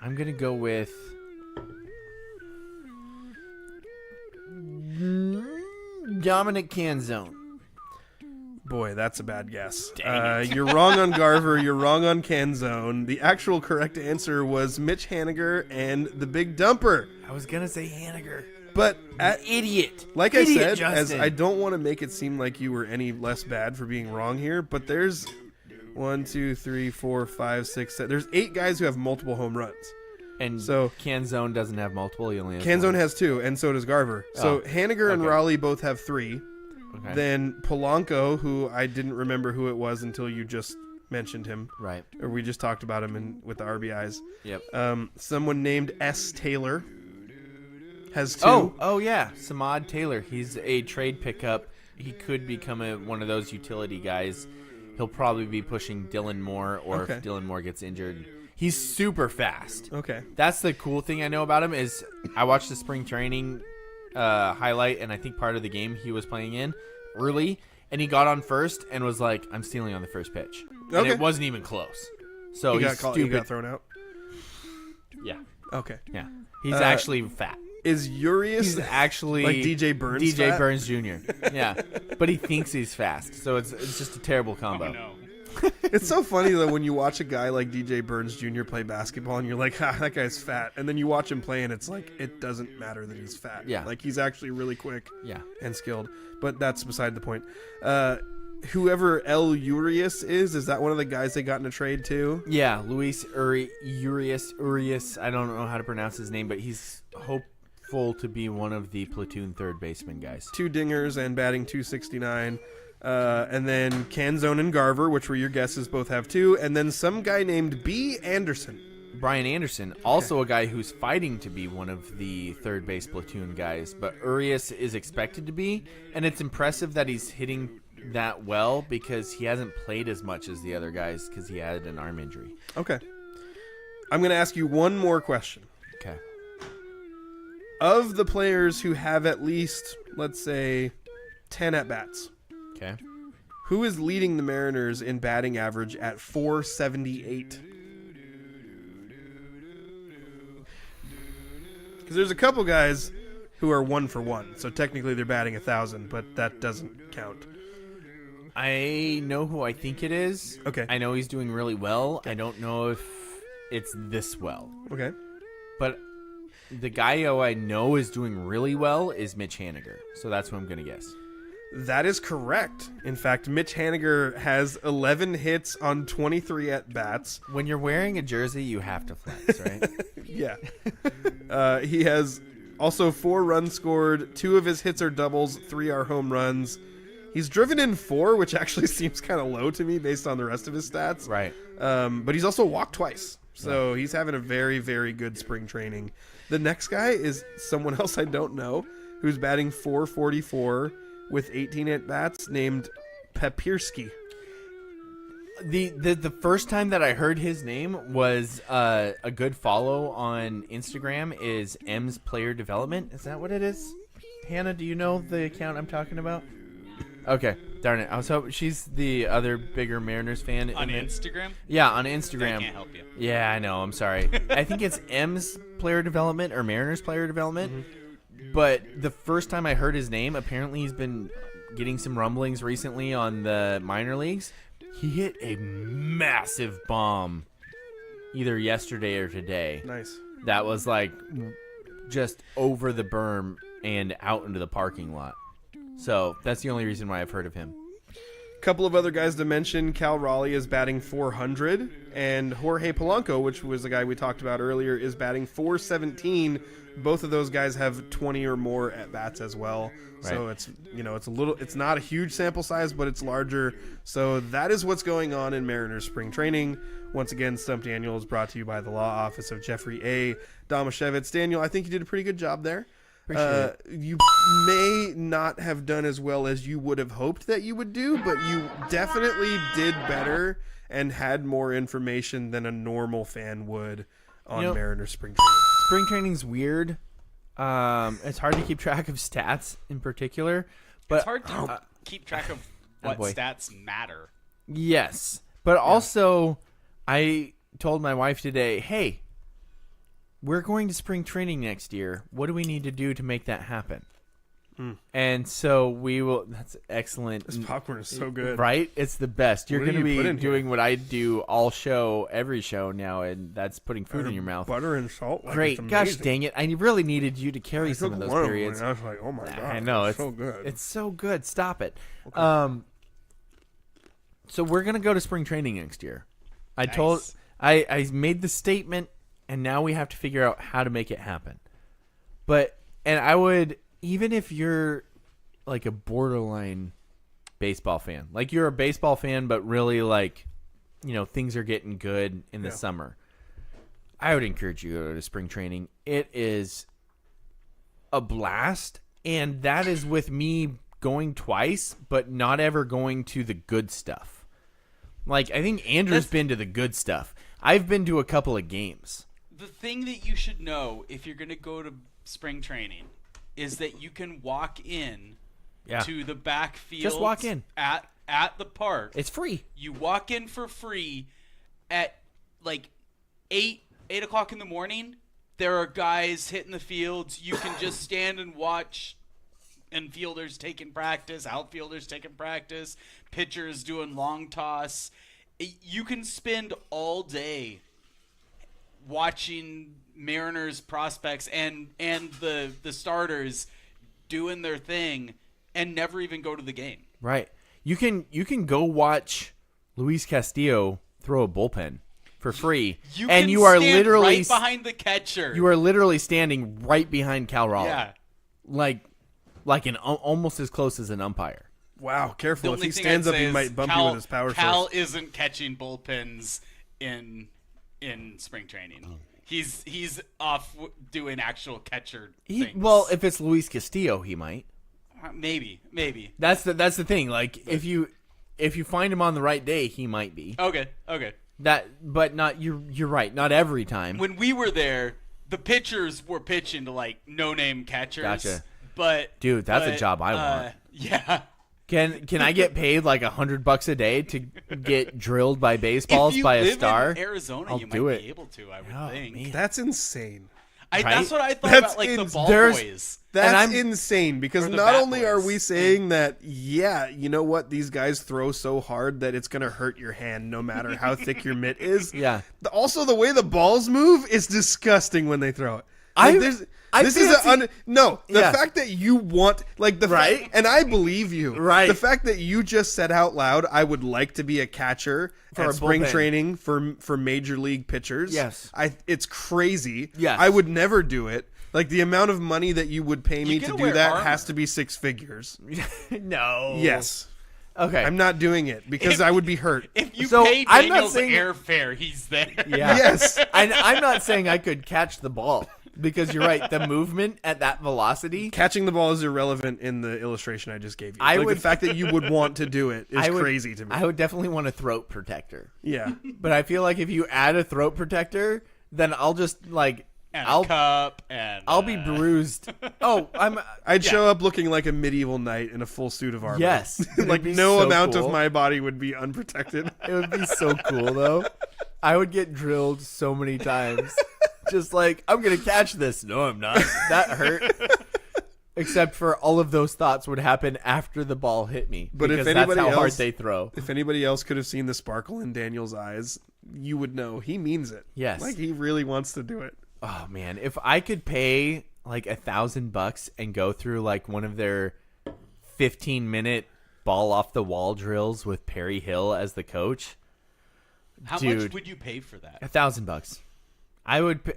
I'm gonna go with Dominic Canzone. Boy, that's a bad guess. You're wrong on Garver. You're wrong on Canzone. The actual correct answer was Mitch Haniger and the Big Dumper. I was going to say Haniger. But Idiot. Like Idiot, I said, Justin. as I don't want to make it seem like you were any less bad for being wrong here, but there's 1, 2, 3, 4, 5, 6, 7. There's 8 guys who have multiple home runs. And so Canzone doesn't have multiple. He only has Canzone one. has 2, and so does Garver. So Haniger and Okay. Raleigh both have 3. Okay. Then Polanco, who I didn't remember who it was until you just mentioned him. Right. Or we just talked about him with the RBIs. Yep. Someone named S. Taylor has 2. Oh yeah, Samad Taylor. He's a trade pickup. He could become one of those utility guys. He'll probably be pushing Dylan Moore, or Okay. if Dylan Moore gets injured. He's super fast. Okay. That's the cool thing I know about him is I watched the spring training highlight, and I think part of the game he was playing in early, and he got on first and was like, "I'm stealing on the first pitch," and Okay. it wasn't even close. So He he's got stupid. He got thrown out. Yeah, Okay. yeah. He's actually fat. Is Urias He's actually like DJ Burns? DJ fat? Burns Jr. Yeah, but he thinks he's fast, so it's just a terrible combo. Oh, no. It's so funny though when you watch a guy like DJ Burns Jr. play basketball and you're like, ha, that guy's fat, and then you watch him play and it's like it doesn't matter that he's fat. Yeah. like he's actually really quick. Yeah. and skilled. But that's beside the point. Whoever El Urias is that one of the guys they got in a trade too? Yeah, Luis Urias. I don't know how to pronounce his name, but he's hopeful to be one of the platoon third baseman guys. 2 dingers and batting .269. And then Canzone and Garver, which were your guesses, both have 2. And then some guy named B. Anderson. Brian Anderson, also a guy who's fighting to be one of the third base platoon guys, but Urias is expected to be, and it's impressive that he's hitting that well because he hasn't played as much as the other guys because he had an arm injury. Okay. I'm going to ask you one more question. Okay. Of the players who have at least, let's say, 10 at-bats, Okay. who is leading the Mariners in batting average at .478? Because there's a couple guys who are 1 for 1, so technically they're batting 1,000, but that doesn't count. I know who I think it is. Okay. I know he's doing really well. I don't know if it's this well. Okay. But the guy who I know is doing really well is Mitch Haniger. So that's what I'm going to guess. That is correct. In fact, Mitch Haniger has 11 hits on 23 at-bats. When you're wearing a jersey, you have to flex, right? Yeah. He has also 4 runs scored. 2 of his hits are doubles. 3 are home runs. He's driven in 4, which actually seems kind of low to me based on the rest of his stats. Right. But he's also walked twice. So he's having a very, very good spring training. The next guy is someone else I don't know who's batting .444 with 18 at-bats named Papirski. The first time that I heard his name was a good follow on Instagram is M's Player Development. Is that what it is? Hannah, do you know the account I'm talking about? Okay, darn it. I was hoping she's the other bigger Mariners fan. On Instagram? Yeah, on I Instagram. can't help you. Yeah, I know. I'm sorry. I think it's M's Player Development or Mariners Player Development. Mm-hmm. But the first time I heard his name, apparently he's been getting some rumblings recently on the minor leagues. He hit a massive bomb either yesterday or today. Nice. That was like just over the berm and out into the parking lot. So that's the only reason why I've heard of him. Couple of other guys to mention. Cal Raleigh is batting .400, and Jorge Polanco, which was the guy we talked about earlier, is batting .417. Both of those guys have 20 or more at bats as well. So Right. it's not a huge sample size, but it's larger. So that is what's going on in Mariners spring training. Once again, Stump Daniel is brought to you by the law office of Jeffrey A. Domashevitz. Daniel, I think you did a pretty good job there. You may not have done as well as you would have hoped that you would do, but you definitely did better and had more information than a normal fan would on Mariners spring training. Spring training's weird. It's hard to keep track of stats in particular. But It's hard to keep track of what boy. stats matter. Yes. But also, I told my wife today, hey, we're going to spring training next year. What do we need to do to make that happen? And so we will. That's excellent. This popcorn is so good. Right? It's the best. You're What do going to you put be in doing here? what I do all show, every show now, and that's putting food in your mouth. Butter and salt. Like, Great. it's Gosh amazing. dang it. I really needed you to carry I some took of those one periods. and I was like, oh my god. I know. It's so good. It's so good. Stop it. So we're going to go to spring training next year. I made the statement, and now we have to figure out how to make it happen. And I would, even if you're like a borderline baseball fan, like you're a baseball fan, but really like, things are getting good in the summer, I would encourage you to go to spring training. It is a blast, and that is with me going twice, but not ever going to the good stuff. Like, I think Andrew's been to the good stuff. I've been to a couple of games. The thing that you should know if you're going to go to spring training is that you can walk in to the back field. Just walk in. At the park. It's free. You walk in for free at like 8 o'clock in the morning. There are guys hitting the fields. You can just stand and watch infielders taking practice, outfielders taking practice, pitchers doing long toss. You can spend all day watching Mariners prospects and the starters doing their thing and never even go to the game. Right. You can go watch Luis Castillo throw a bullpen for free. You and can you are stand literally right behind the catcher. You are literally standing right behind Cal Raleigh. Yeah. Like almost as close as an umpire. Wow, The careful. If only he thing stands I'd up, say he is might bump you Cal, with his power Cal source. isn't catching bullpens in spring training. He's off doing actual catcher things. Well, if it's Luis Castillo, he might. Maybe. That's the thing. Like if you find him on the right day, he might be. Okay. But not you're right. Not every time. When we were there, the pitchers were pitching to like no-name catchers. Gotcha. But Dude, that's a job I want. Yeah. Can I get paid like $100 a day to get drilled by baseballs If you by a live star? in Arizona, I'll you do might it. be able to. I would Oh, think. man. That's insane. That's what I thought That's about, like the ins- ball there's- boys. That's I'm- insane because Or the not Bat only are Boys. we saying that, you know what, these guys throw so hard that it's going to hurt your hand no matter how thick your mitt is. Yeah. Also, the way the balls move is disgusting when they throw it. I The Yeah. fact that you want Right? and I believe you. Right. The fact that you just said out loud, I would like to be a catcher For at a spring bullpen. training for major league pitchers. Yes. It's crazy. Yes. I would never do it. Like the amount of money that you would pay me get to to do wear that armor. has to be six figures. No. Yes. Okay. I'm not doing it because I would be hurt. If you So, pay I'm not Daniel's saying- airfare, he's there. Yeah. Yes. I'm not saying I could catch the ball because you're right. The movement at that velocity. Catching the ball is irrelevant in the illustration I just gave you. I Like, would- the fact that you would want to do it is I would- crazy to me. I would definitely want a throat protector. Yeah. But I feel like if you add a throat protector, then I'll just like And I'll a cup and I'll be bruised. Oh, I'd show up looking like a medieval knight in a full suit of armor. Yes. It'd Like be no so amount cool. of my body would be unprotected. It would be so cool though. I would get drilled so many times. Just like, I'm gonna catch this. No, I'm not. That hurt. Except for all of those thoughts would happen after the ball hit me. But if because anybody that's how hard else- they throw. If anybody else could have seen the sparkle in Daniel's eyes, you would know he means it. Yes. Like he really wants to do it. Oh man, if I could pay like $1,000 and go through like one of their 15-minute ball off the wall drills with Perry Hill as the coach, How Dude. much would you pay for that? $1,000. I would pay,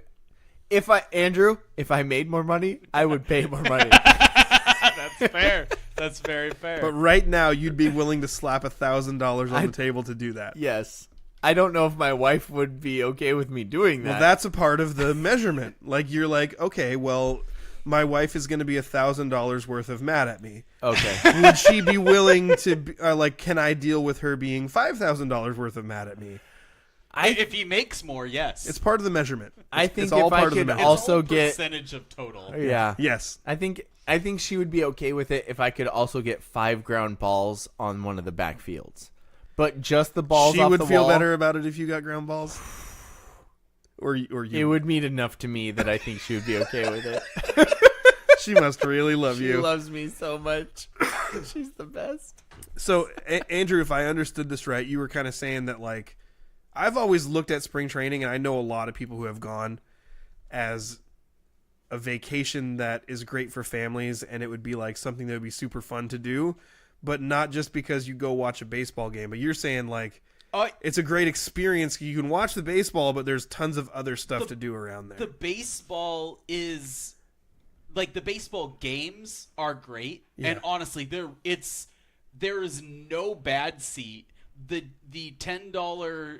if I made more money, I would pay more money. That's fair. That's very fair. But right now, you'd be willing to slap $1,000 on the table to do that. Yes. I don't know if my wife would be okay with me doing that. Well, that's a part of the measurement. Like you're like, okay, well, my wife is going to be $1,000 worth of mad at me. okay. Would she be willing to, can I deal with her being $5,000 worth of mad at me? if he makes more, yes. It's part of the measurement. I It's think all if I part of the could measurement. also It's all get percentage of total. yeah. Yes. I think she would be okay with it if I could also get 5 ground balls on one of the backfields. But just the balls She off would the feel wall, better about it if you got ground balls. Or you. it would mean enough to me that I think she would be okay with it. She must really love She you. loves me so much. She's the best. So, Andrew, if I understood this right, you were kind of saying that, like, I've always looked at spring training, and I know a lot of people who have gone as a vacation that is great for families, and it would be like something that would be super fun to do, but not just because you go watch a baseball game. But you're saying, like, it's a great experience. You can watch the baseball, but there's tons of other stuff to do around there. The baseball is like the baseball games are great, and honestly, there is no bad seat. The $10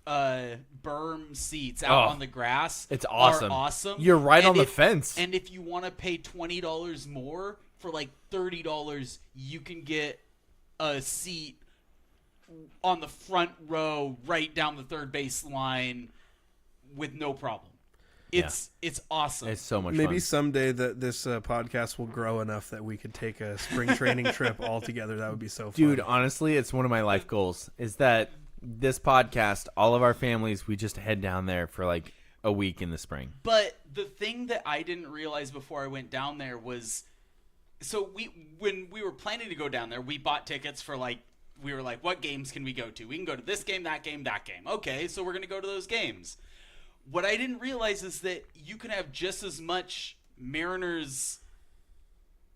berm seats out on the grass, it's awesome. Are awesome. You're right on the fence. And if you want to pay $20 more for like $30, you can get a seat on the front row right down the third base line with no problem. It's awesome. It's so much fun. Maybe someday that this podcast will grow enough that we could take a spring training trip all together. That would be so fun. Dude, honestly, it's one of my life goals is that this podcast, all of our families, we just head down there for like a week in the spring. But the thing that I didn't realize before I went down there was, so when we were planning to go down there, we bought tickets for we were like, what games can we go to? We can go to this game, that game, that game. Okay, so we're going to go to those games. What I didn't realize is that you can have just as much Mariners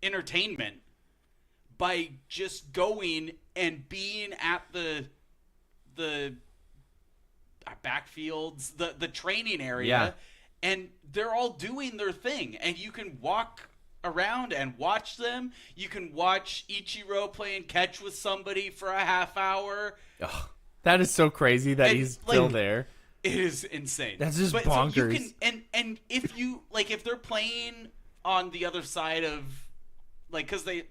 entertainment by just going and being at the backfields, the training area, and they're all doing their thing, and you can walk around and watch them. You can watch Ichiro playing catch with somebody for a half hour. Oh, that is so crazy that he's still there. It is insane. That's just bonkers. So you can, and if you if they're playing on the other side of because they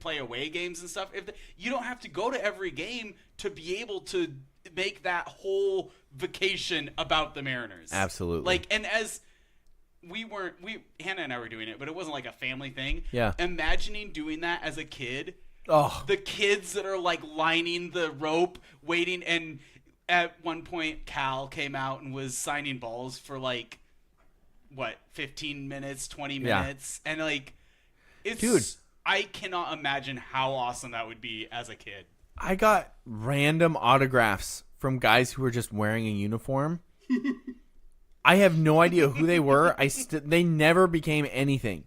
play away games and stuff, you don't have to go to every game to be able to make that whole vacation about the Mariners. Absolutely. And as Hannah and I were doing it, but it wasn't like a family thing. Yeah. Imagining doing that as a kid. Oh. The kids that are lining the rope, waiting, and at one point Cal came out and was signing balls for 15 minutes, 20 minutes. And it's dude, I cannot imagine how awesome that would be as a kid. I got random autographs from guys who were just wearing a uniform. I have no idea who they were. They never became anything.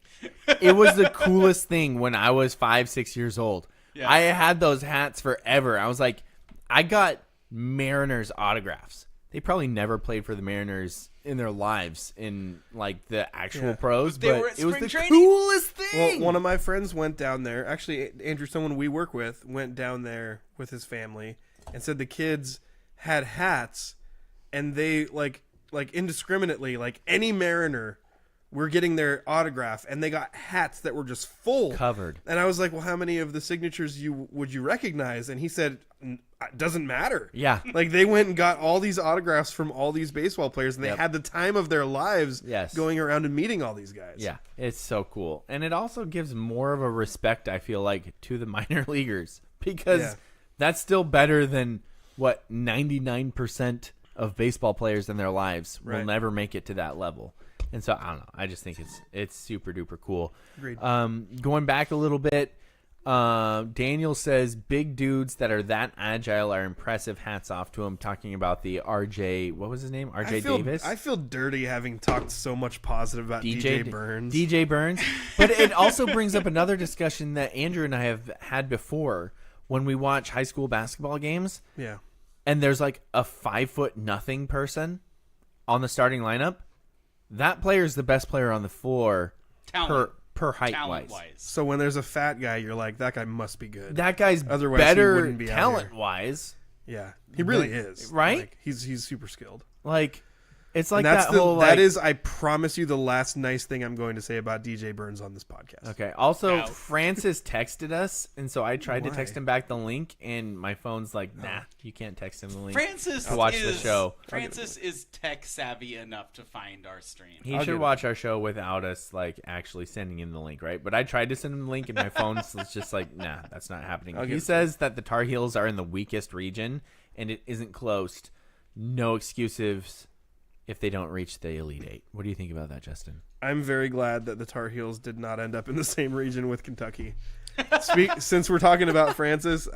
It was the coolest thing when I was 5-6 years old. Yeah. I had those hats forever. I was like, I got Mariners autographs. They probably never played for the Mariners in their lives in the actual pros, but it was the coolest thing. Well, one of my friends went down there. Actually, Andrew, someone we work with, went down there with his family and said the kids had hats, and they indiscriminately, any Mariner were getting their autograph, and they got hats that were just full covered. And I was like, well, how many of the signatures would you recognize? And he said, it doesn't matter. Yeah. They went and got all these autographs from all these baseball players, and they had the time of their lives going around and meeting all these guys. Yeah, it's so cool. And it also gives more of a respect, I feel like, to the minor leaguers, because that's still better than what 99% of baseball players in their lives will never make it to that level. And so I don't know. I just think it's super duper cool. Agreed. Going back a little bit, Daniel says big dudes that are that agile are impressive. Hats off to him. Talking about the RJ, what was his name? RJ Davis. I feel dirty having talked so much positive about DJ Burns. DJ Burns. But it also brings up another discussion that Andrew and I have had before when we watch high school basketball games. Yeah. And there's a 5'0" person on the starting lineup. That player is the best player on the floor per height wise. So when there's a fat guy, you're like, that guy must be good. That guy's Otherwise, better he wouldn't be talent wise. Yeah, he really is. Right? He's super skilled. It's that is, I promise you, the last nice thing I'm going to say about DJ Burns on this podcast. Okay. Also, Francis texted us, and so I tried to text him back the link, and my phone's like, nah, you can't text him the link. Francis to watch the show. Francis is tech savvy enough to find our stream. He should watch our show without us actually sending him the link, right? But I tried to send him the link, and my phone's just nah, that's not happening. He says that the Tar Heels are in the weakest region, and it isn't close. No excuses if they don't reach the Elite Eight. What do you think about that, Justin? I'm very glad that the Tar Heels did not end up in the same region with Kentucky. Since we're talking about Francis,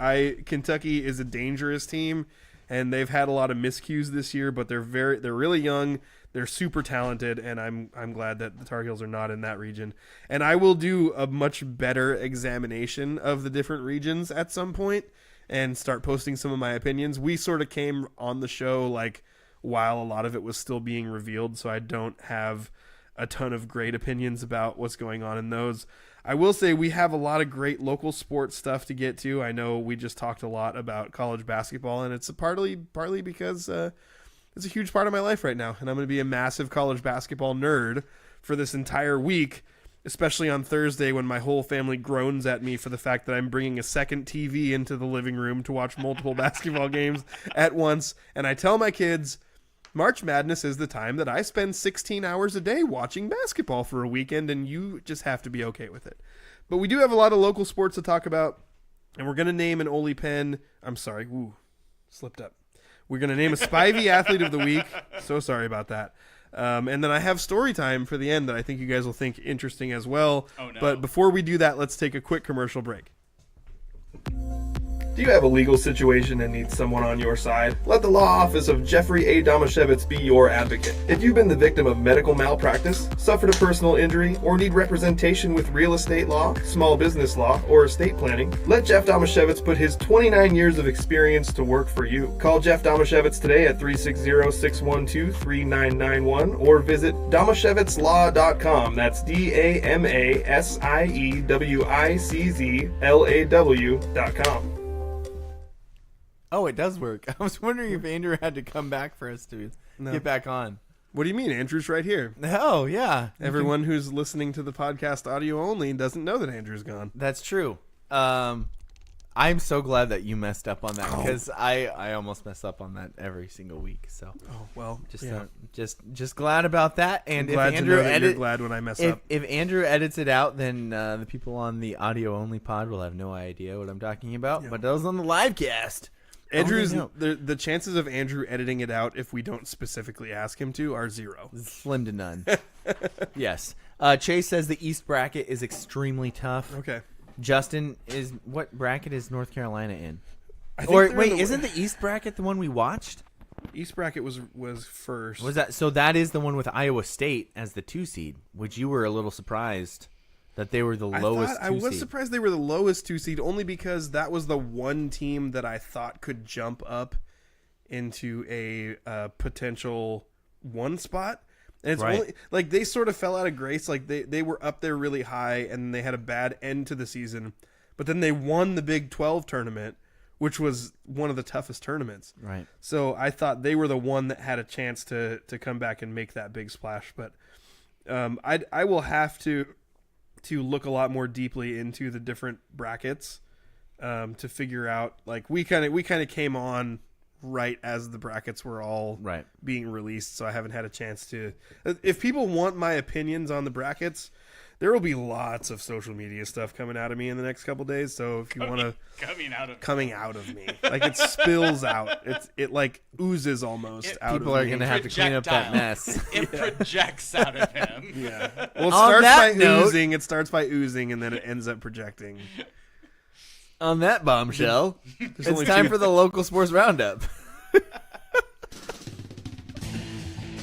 Kentucky is a dangerous team, and they've had a lot of miscues this year, but they're really young. They're super talented, and I'm glad that the Tar Heels are not in that region. And I will do a much better examination of the different regions at some point and start posting some of my opinions. We sort of came on the show like while a lot of it was still being revealed, so I don't have a ton of great opinions about what's going on in those. I will say we have a lot of great local sports stuff to get to. I know we just talked a lot about college basketball, and it's partly because it's a huge part of my life right now, and I'm going to be a massive college basketball nerd for this entire week, especially on Thursday when my whole family groans at me for the fact that I'm bringing a second TV into the living room to watch multiple basketball games at once. And I tell my kids, March Madness is the time that I spend 16 hours a day watching basketball for a weekend, and you just have to be okay with it. But we do have a lot of local sports to talk about, and we're going to name an Ole Penn. I'm sorry. Ooh, slipped up. We're going to name a Spivey Athlete of the Week. So sorry about that. And then I have story time for the end that I think you guys will think interesting as well. Oh, no. But before we do that, let's take a quick commercial break. Do you have a legal situation and need someone on your side? Let the law office of Jeffrey A. Damashevitz be your advocate. If you've been the victim of medical malpractice, suffered a personal injury, or need representation with real estate law, small business law, or estate planning, let Jeff Damashevitz put his 29 years of experience to work for you. Call Jeff Damashevitz today at 360-612-3991 or visit damashevitzlaw.com. That's DAMASIEWICZLAW.com. Oh, it does work. I was wondering if Andrew had to come back for us to get back on. What do you mean? Andrew's right here. Oh, yeah. Everyone who's listening to the podcast audio only doesn't know that Andrew's gone. That's true. I'm so glad that you messed up on that because I almost mess up on that every single week. So, just glad about that. And I'm glad you're glad when I mess up. If Andrew edits it out, then the people on the audio only pod will have no idea what I'm talking about. Yep. But those on the live cast. The chances of Andrew editing it out if we don't specifically ask him to are zero. Slim to none. Yes. Chase says the East bracket is extremely tough. Okay. Justin, what bracket is North Carolina in? Isn't the East bracket the one we watched? East bracket was first. Was that so? That is the one with Iowa State as the 2 seed, which you were a little surprised that they were the lowest 2 seed. I was surprised they were the lowest 2 seed only because that was the one team that I thought could jump up into a potential 1 spot. And it's only like they sort of fell out of grace. Like they were up there really high and they had a bad end to the season, but then they won the Big 12 tournament, which was one of the toughest tournaments. Right. So I thought they were the one that had a chance to come back and make that big splash. But I will have to look a lot more deeply into the different brackets to figure out. Like we kind of came on right as the brackets were all being released, so I haven't had a chance to. If people want my opinions on the brackets, there will be lots of social media stuff coming out of me in the next couple days. So if you want to coming out of me, like it spills out, it like oozes almost out of me. People are gonna have to clean up that mess. It projects out of him. Yeah. Well, it starts by oozing, and then it ends up projecting. On that bombshell, it's time for the Local Sports Roundup.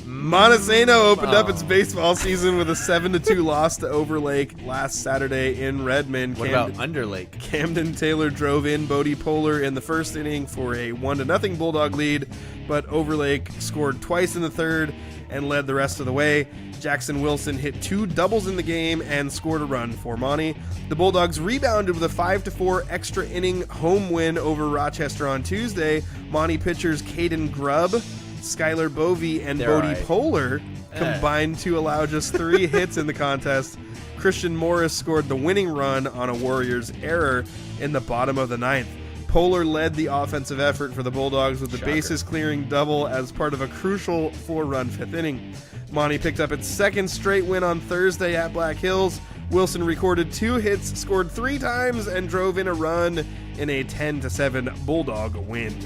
Montesano opened up its baseball season with a 7-2 loss to Overlake last Saturday in Redmond. What about Underlake? Camden Taylor drove in Bodie Poehler in the first inning for a 1-0 Bulldog lead, but Overlake scored twice in the third and led the rest of the way. Jackson Wilson hit 2 doubles in the game and scored a run for Monty. The Bulldogs rebounded with a 5-4 extra inning home win over Rochester on Tuesday. Monty pitchers Caden Grubb, Skylar Bovey, and Bodie Poehler combined to allow just 3 hits in the contest. Christian Morris scored the winning run on a Warriors error in the bottom of the 9th. Poehler led the offensive effort for the Bulldogs with the bases-clearing double as part of a crucial 4-run 5th inning. Monty picked up its 2nd straight win on Thursday at Black Hills. Wilson recorded 2 hits, scored 3 times, and drove in a run in a 10-7 Bulldog win.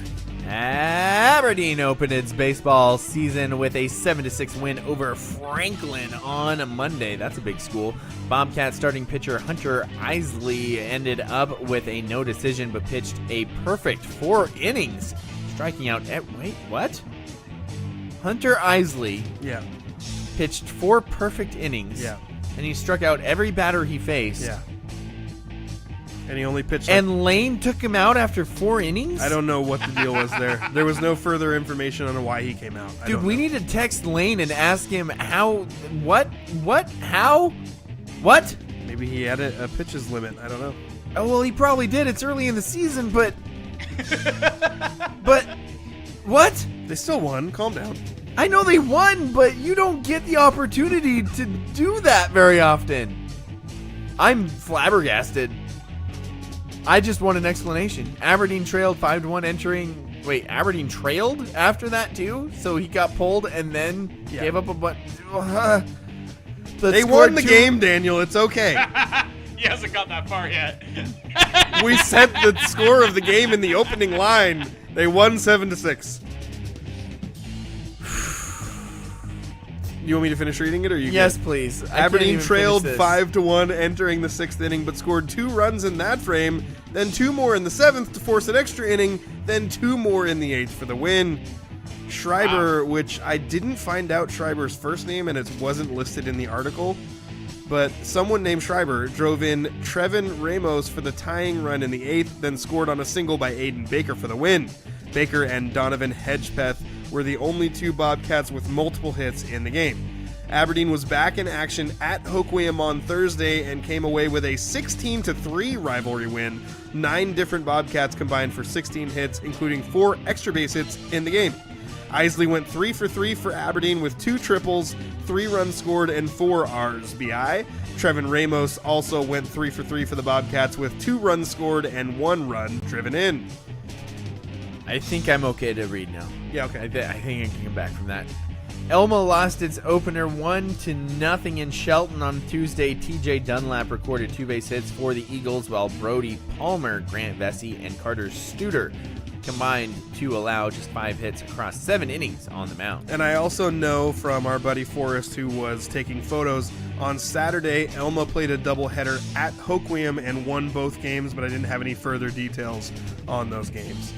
Aberdeen opened its baseball season with a 7-6 win over Franklin on Monday. That's a big school. Bobcat starting pitcher Hunter Isley ended up with a no decision but pitched a perfect 4 innings, striking out wait, what? Hunter Isley pitched 4 perfect innings. Yeah. And he struck out every batter he faced. Yeah. And he only pitched. And Lane took him out after 4 innings? I don't know what the deal was there. There was no further information on why he came out. Dude, we need to text Lane and ask him how, what, how, what? Maybe he had a pitches limit. I don't know. Oh, well, he probably did. It's early in the season, but what? They still won. Calm down. I know they won, but you don't get the opportunity to do that very often. I'm flabbergasted. I just want an explanation. Aberdeen trailed 5-1 entering... Wait, Aberdeen trailed after that too? So he got pulled and then gave up a bunch... They won the game, Daniel. It's okay. He hasn't got that far yet. We set the score of the game in the opening line. They won 7-6. You want me to finish reading it, or you? Yes, good? Please. Aberdeen trailed 5-1 entering the 6th inning, but scored 2 runs in that frame, then 2 more in the 7th to force an extra inning, then 2 more in the 8th for the win. Schreiber, which I didn't find out Schreiber's first name, and it wasn't listed in the article, but someone named Schreiber drove in Trevin Ramos for the tying run in the 8th, then scored on a single by Aiden Baker for the win. Baker and Donovan Hedgepeth were the only 2 Bobcats with multiple hits in the game. Aberdeen was back in action at Hoquiam on Thursday and came away with a 16-3 rivalry win. 9 different Bobcats combined for 16 hits, including 4 extra base hits in the game. Isley went 3 for 3 for Aberdeen with 2 triples, 3 runs scored, and 4 RBI. Trevin Ramos also went 3 for 3 for the Bobcats with 2 runs scored and 1 run driven in. I think I'm okay to read now. Yeah, okay. I think I can come back from that. Elma lost its opener 1-0 in Shelton on Tuesday. TJ Dunlap recorded 2 base hits for the Eagles, while Brody Palmer, Grant Vesey, and Carter Studer combined to allow just 5 hits across 7 innings on the mound. And I also know from our buddy Forrest, who was taking photos, on Saturday, Elma played a doubleheader at Hoquiam and won both games, but I didn't have any further details on those games.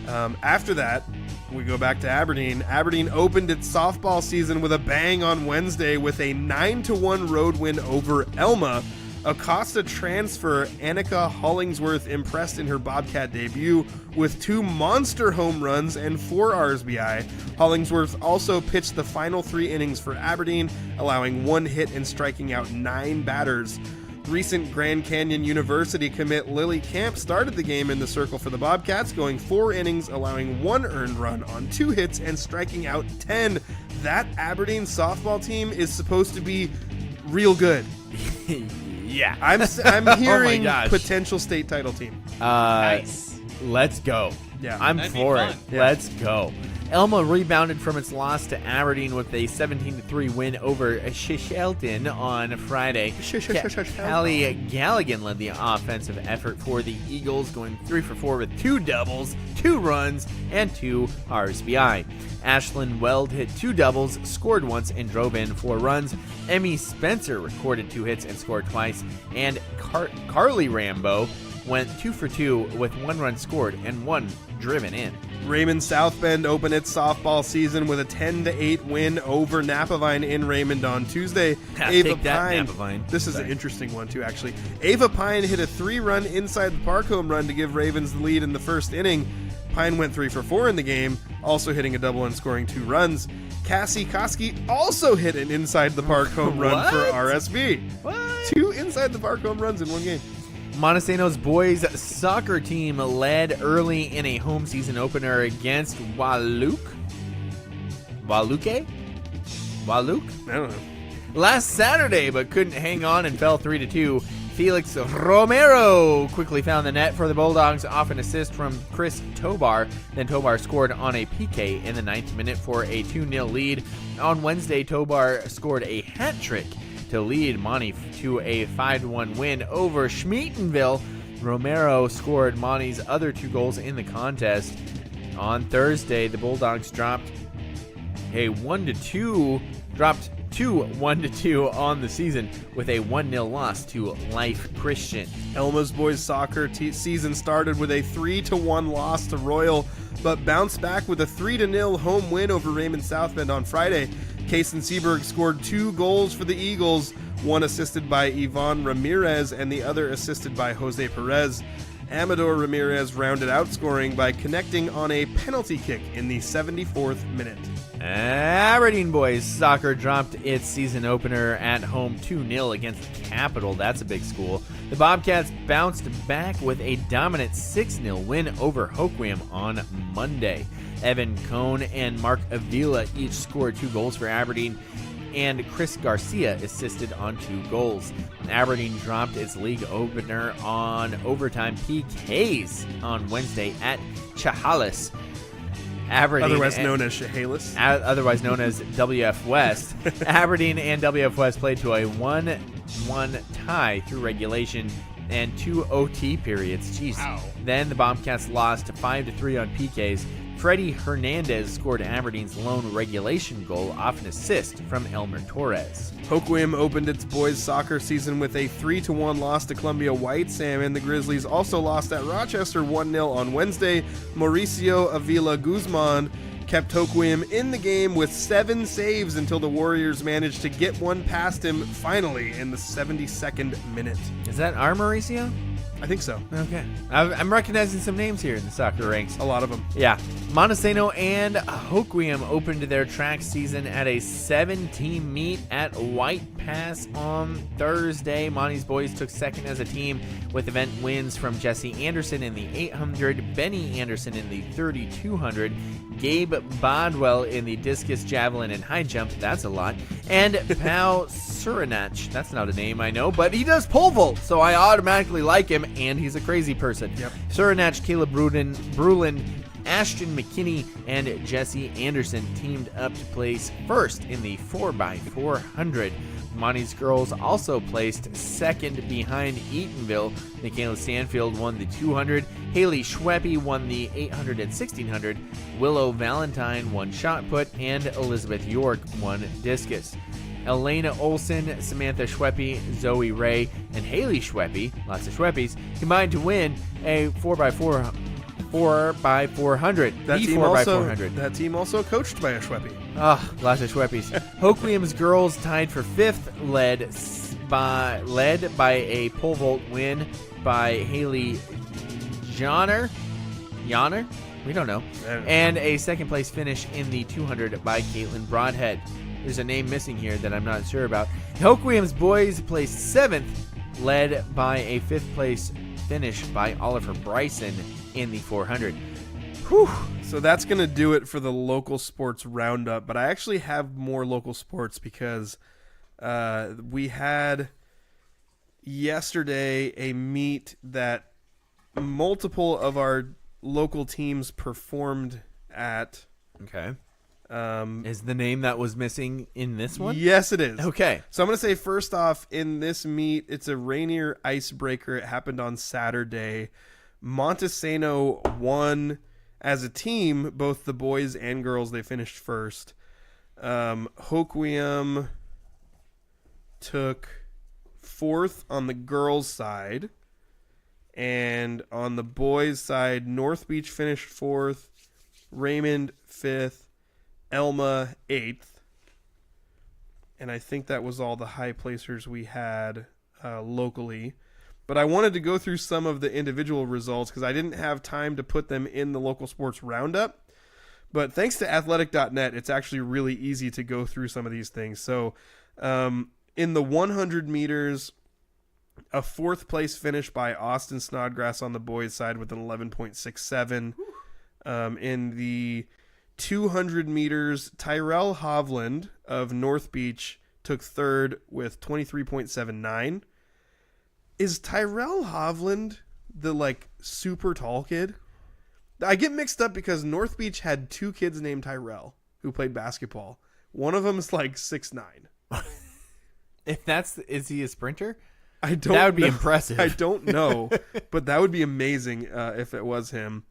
After that, we go back to Aberdeen. Aberdeen opened its softball season with a bang on Wednesday with a 9-1 road win over Elma. Acosta transfer Annika Hollingsworth impressed in her Bobcat debut with 2 monster home runs and 4 RBI. Hollingsworth also pitched the final 3 innings for Aberdeen, allowing 1 hit and striking out 9 batters. Recent Grand Canyon University commit Lily Camp started the game in the circle for the Bobcats, going 4 innings, allowing 1 earned run on 2 hits and striking out 10. That Aberdeen softball team is supposed to be real good. Yeah. I'm hearing gosh. potential state title team. Nice. Let's go. Yeah. I'm That'd be for fun. it. Yeah. Let's go. Elma rebounded from its loss to Aberdeen with a 17-3 win over Shelton on Friday. Callie Galligan led the offensive effort for the Eagles, going 3 for 4 with 2 doubles, 2 runs, and 2 RBI. Ashlyn Weld hit 2 doubles, scored once, and drove in 4 runs. Emmy Spencer recorded 2 hits and scored twice, and Carly Rambo went 2 for 2 with 1 run scored and 1 driven in. Raymond South Bend opened its softball season with a 10-8 win over Napavine in Raymond on Tuesday. Take that, Napavine. This is an interesting one too, actually. Ava Pine hit a 3-run inside the park home run to give Ravens the lead in the first inning. Pine went 3 for 4 in the game, also hitting a double and scoring 2 runs. Cassie Koski also hit an inside the park home run for RSB. What? 2 inside the park home runs in 1 game. Montesano's boys soccer team led early in a home season opener against Wahluke? I don't know. Last Saturday, but couldn't hang on and fell 3-2. Felix Romero quickly found the net for the Bulldogs off an assist from Chris Tobar. Then Tobar scored on a PK in the 9th minute for a 2-0 lead. On Wednesday, Tobar scored a hat trick to lead Monty to a 5-1 win over Schmietenville. Romero scored Monty's other 2 goals in the contest. On Thursday, the Bulldogs dropped to 1-2 on the season with a 1-0 loss to Life Christian. Elma's boys soccer season started with a 3-1 loss to Royal, but bounced back with a 3-0 home win over Raymond South Bend on Friday. Kaysen Seaberg scored 2 goals for the Eagles, one assisted by Yvonne Ramirez and the other assisted by Jose Perez. Amador Ramirez rounded out scoring by connecting on a penalty kick in the 74th minute. Aberdeen boys soccer dropped its season opener at home 2-0 against Capital. That's a big school. The Bobcats bounced back with a dominant 6-0 win over Hoquiam on Monday. Evan Cohn and Mark Avila each scored 2 goals for Aberdeen, and Chris Garcia assisted on 2 goals. Aberdeen dropped its league opener on overtime PKs on Wednesday at Chehalis. Aberdeen, Otherwise known as Chehalis. Otherwise known as WF West. Aberdeen and WF West played to a 1-1 tie through regulation and 2 OT periods. Jeez. Wow. Then the Bobcats lost 5-3 on PKs. Freddie Hernandez scored Aberdeen's lone regulation goal off an assist from Elmer Torres. Hoquiam opened its boys soccer season with a 3-1 loss to Columbia White Sam, and the Grizzlies also lost at Rochester 1-0 on Wednesday. Mauricio Avila Guzman kept Hoquiam in the game with 7 saves until the Warriors managed to get one past him finally in the 72nd minute. Is that our Mauricio? I think so. Okay. I'm recognizing some names here in the soccer ranks. A lot of them. Yeah. Montesano and Hoquiam opened their track season at a 7-team meet at White Pass on Thursday. Monty's boys took second as a team with event wins from Jessie Anderson in the 800, Benny Anderson in the 3200, Gabe Bodwell in the discus, javelin, and high jump. That's a lot. And Pau Surinach. That's not a name I know, but he does pole vault, so I automatically like him, and he's a crazy person. Yep. Surinach, Caleb Brulin, Ashton McKinney, and Jesse Anderson teamed up to place first in the 4x400. Monty's girls also placed second behind Eatonville. Michaela Stanfield won the 200. Haley Schweppe won the 800 and 1600. Willow Valentine won shot put, and Elizabeth York won discus. Elena Olson, Samantha Schweppe, Zoe Ray, and Haley Schweppe, lots of Schweppes, combined to win a 4x400. That team also coached by a Schweppe. Oh, lots of Schweppes. Hoquiam's girls tied for 5th, led by a pole vault win by Haley Yonner? We don't know. And a second place finish in the 200 by Caitlin Broadhead. There's a name missing here that I'm not sure about. Hoquiam's boys placed 7th, led by a 5th place finish by Oliver Bryson in the 400. Whew. So that's going to do it for the local sports roundup. But I actually have more local sports because we had yesterday a meet that multiple of our local teams performed at. Okay. Is the name that was missing in this one? Yes, it is. Okay. So I'm going to say first off, in this meet, it's a Rainier icebreaker. It happened on Saturday. Montesano won as a team, both the boys and girls. They finished first. Hoquiam took 4th on the girls' side. And on the boys' side, North Beach finished 4th. Raymond 5th. Elma 8th, and I think that was all the high placers we had locally. But I wanted to go through some of the individual results because I didn't have time to put them in the local sports roundup. But thanks to athletic.net, it's actually really easy to go through some of these things. So in the 100 meters, a 4th place finish by Austin Snodgrass on the boys' side with an 11.67. In the 200 meters, Tyrell Hovland of North Beach took 3rd with 23.79. Is Tyrell Hovland the super tall kid? I get mixed up because North Beach had 2 kids named Tyrell who played basketball. One of them is 6'9". Is he a sprinter? I don't. That would be know. impressive. I don't know, but that would be amazing if it was him.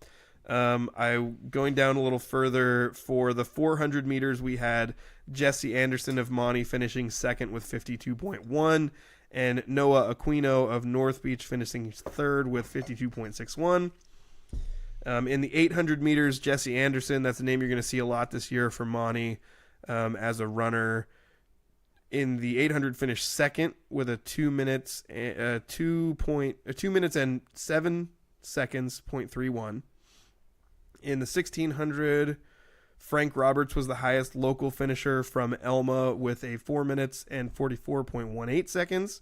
Going down a little further for the 400 meters, we had Jessie Anderson of Monty finishing second with 52.1, and Noah Aquino of North Beach finishing third with 52.61. In the 800 meters, Jessie Anderson, that's a name you're going to see a lot this year for Monty as a runner. In the 800, finished second with a 2 minutes and 7 seconds, 0.31. In the 1600, Frank Roberts was the highest local finisher from Elma with a 4 minutes and 44.18 seconds.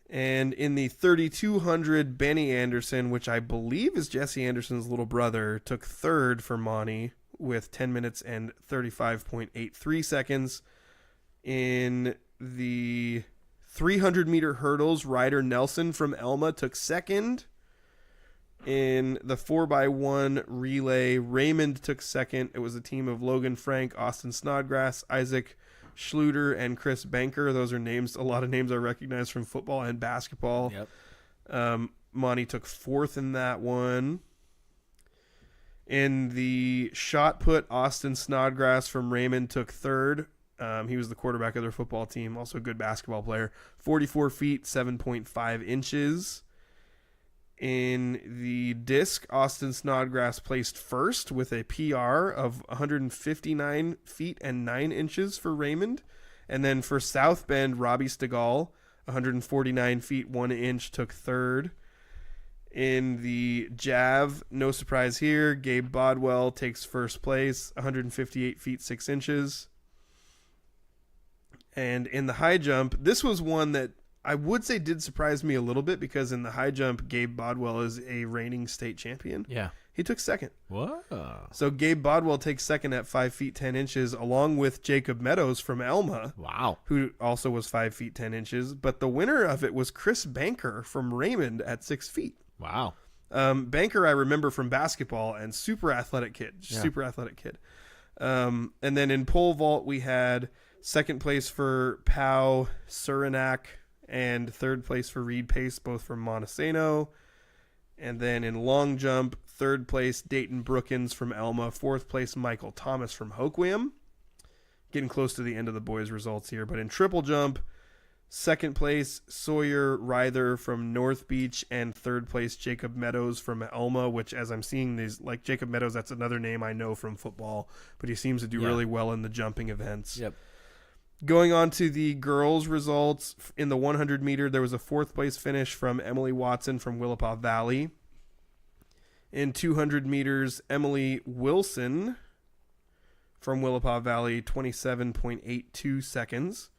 And in the 3200, Benny Anderson, which I believe is Jessie Anderson's little brother, took third for Monty with 10 minutes and 35.83 seconds. In the 300-meter hurdles, Ryder Nelson from Elma took second. In the 4x1 relay, Raymond took second. It was a team of Logan Frank, Austin Snodgrass, Isaac Schluter, and Chris Banker. Those are names, a lot of names I recognize from football and basketball. Yep. Monty took fourth in that one. In the shot put, Austin Snodgrass from Raymond took third. He was the quarterback of their football team, also a good basketball player. 44 feet, 7.5 inches. In the disc, Austin Snodgrass placed first with a PR of 159 feet and 9 inches for Raymond. And then for South Bend, Robbie Stegall, 149 feet 1 inch, took third. In the jav, no surprise here, Gabe Bodwell takes first place, 158 feet 6 inches. And in the high jump, this was one that I would say did surprise me a little bit, because in the high jump, Gabe Bodwell is a reigning state champion. Yeah. He took second. Whoa. So Gabe Bodwell takes second at 5 feet 10 inches, along with Jacob Meadows from Elma. Wow. Who also was 5 feet 10 inches. But the winner of it was Chris Banker from Raymond at 6 feet. Wow. Banker I remember from basketball, and super athletic kid. And then in pole vault, we had second place for Pau Surinac and third place for Reed Pace, both from Montesano. And then in long jump, third place Dayton Brookins from Elma, fourth place Michael Thomas from Hoquiam. Getting close to the end of the boys' results here. But in triple jump, second place Sawyer Ryther from North Beach, and third place Jacob Meadows from Elma, which, as I'm seeing these, like Jacob Meadows, that's another name I know from football, but he seems to do really well in the jumping events. Yep. Going on to the girls' results, in the 100 meter, there was a fourth place finish from Emily Watson from Willapa Valley. In 200 meters, Emily Wilson from Willapa Valley, 27.82 seconds.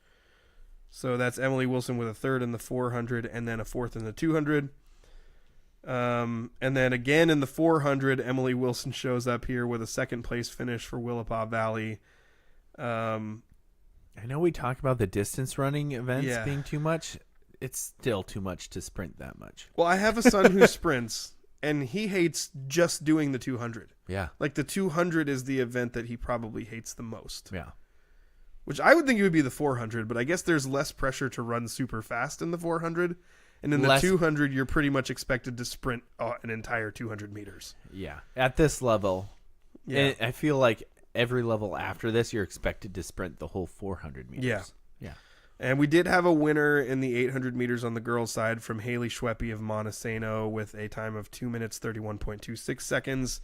So that's Emily Wilson with a third in the 400 and then a fourth in the 200. And then again in the 400, Emily Wilson shows up here with a second place finish for Willapa Valley. I know we talk about the distance running events being too much. It's still too much to sprint that much. Well, I have a son who sprints, and he hates just doing the 200. Yeah. Like the 200 is the event that he probably hates the most. Yeah. Which I would think it would be the 400, but I guess there's less pressure to run super fast in the 400. And in the 200, you're pretty much expected to sprint an entire 200 meters. Yeah. At this level, Yeah. I feel like every level after this, you're expected to sprint the whole 400 meters. Yeah. Yeah. And we did have a winner in the 800 meters on the girls' side from Haley Schweppe of Montesano with a time of 2 minutes, 31.26 seconds.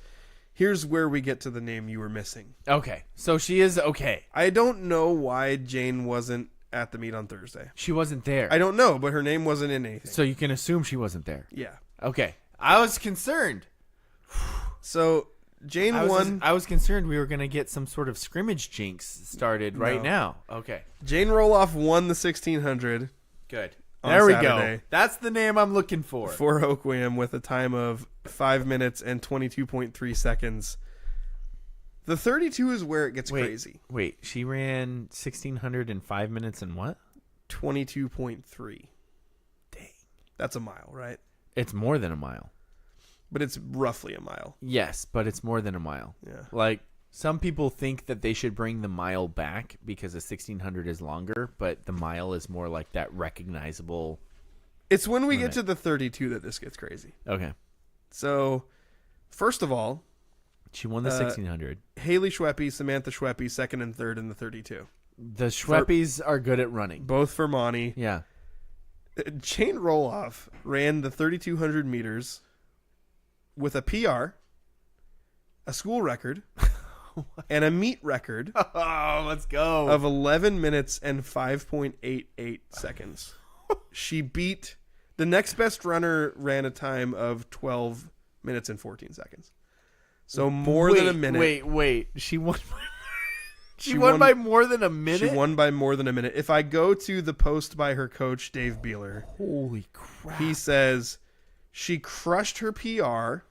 Here's where we get to the name you were missing. Okay. So she is okay. I don't know why Jane wasn't at the meet on Thursday. She wasn't there. I don't know, but her name wasn't in anything. So you can assume she wasn't there. Yeah. Okay. I was concerned. So Jane won. I was concerned we were going to get some sort of scrimmage jinx started right now. Okay. Jane Roloff won the 1600. Good. On There we Saturday. go. That's the name I'm looking for. For Hoquiam with a time of 5 minutes and 22.3 seconds. The 32 is where it gets crazy. Wait, she ran 1600 in 5 minutes and what? 22.3. Dang. That's a mile, right? It's more than a mile. But it's roughly a mile. Yes, but it's more than a mile. Yeah. Like, some people think that they should bring the mile back because a 1600 is longer, but the mile is more like that recognizable. It's when we get to the 32 that this gets crazy. Okay. So First of all, She won the 1600. Haley Schweppe, Samantha Schweppe, second and third in the 32. The Schweppes are good at running. Both for Monty. Yeah. Jane Roloff ran the 3,200 meters with a PR, a school record, and a meet record Oh, let's go. of 11 minutes and 5.88 seconds. She beat the next best runner, ran a time of 12 minutes and 14 seconds. So more than a minute. Wait. She won. She won won by more than a minute. She won by more than a minute. If I go to the post by her coach, Dave Beeler, Holy crap! he says she crushed her PR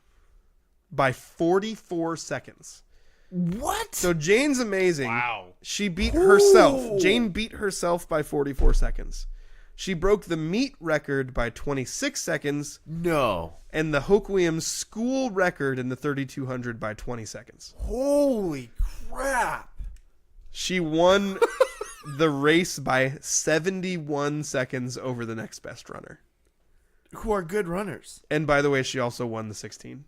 by 44 seconds. What? So Jane's amazing. Wow. She beat herself. Jane beat herself by 44 seconds. She broke the meet record by 26 seconds No. and the Hoquiam school record in the 3,200 by 20 seconds. Holy crap! She won the race by 71 seconds over the next best runner. Who are good runners? And by the way, she also won the 16.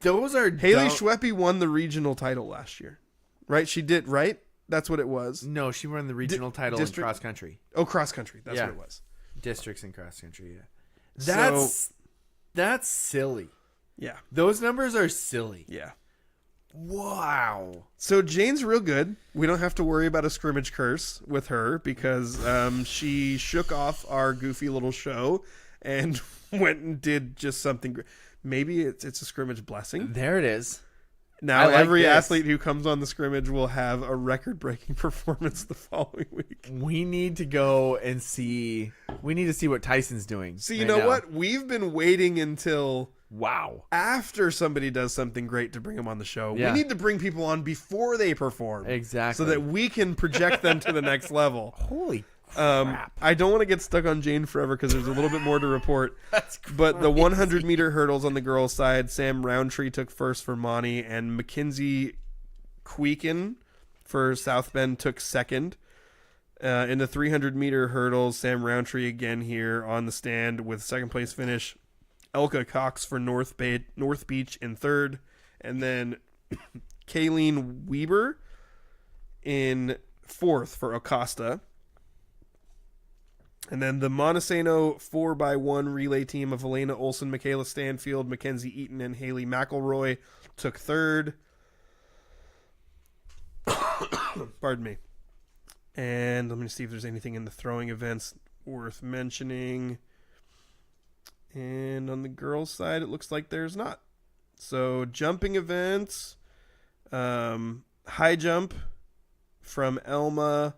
Those are Haley Schweppe won the regional title last year. Right? She did, right? That's what it was. No, she won the regional title district- in cross country. Oh, cross country. That's Yeah. what it was. Districts in cross country. Yeah. So- That's silly. Yeah. Those numbers are silly. Yeah. Wow. So Jane's real good. We don't have to worry about a scrimmage curse with her because she shook off our goofy little show and went and did just something. Maybe it's a scrimmage blessing. There it is. Now I like every this. athlete who comes on the scrimmage will have a record-breaking performance the following week. We need to go and see. We need to see what Tyson's doing. So you right know now. what? We've been waiting until Wow. after somebody does something great to bring them on the show. Yeah. We need to bring people on before they perform. Exactly. So that we can project them to the next level. Holy crap. I don't want to get stuck on Jane forever because there's a little bit more to report. That's But the crazy. 100-meter hurdles on the girls' side, Sam Roundtree took first for Monty, and Mackenzie Queekin for South Bend took second. In the 300-meter hurdles, Sam Roundtree again here on the stand with second-place finish. Elka Cox for North Beach in third. And then Kayleen Weber in fourth for Acosta. And then the Montesano 4x1 relay team of Elena Olson, Michaela Stanfield, Mackenzie Eaton, and Haley McElroy took third. Pardon me. And let me see if there's anything in the throwing events worth mentioning. And on the girls' side, it looks like there's not. So jumping events, high jump from Elma,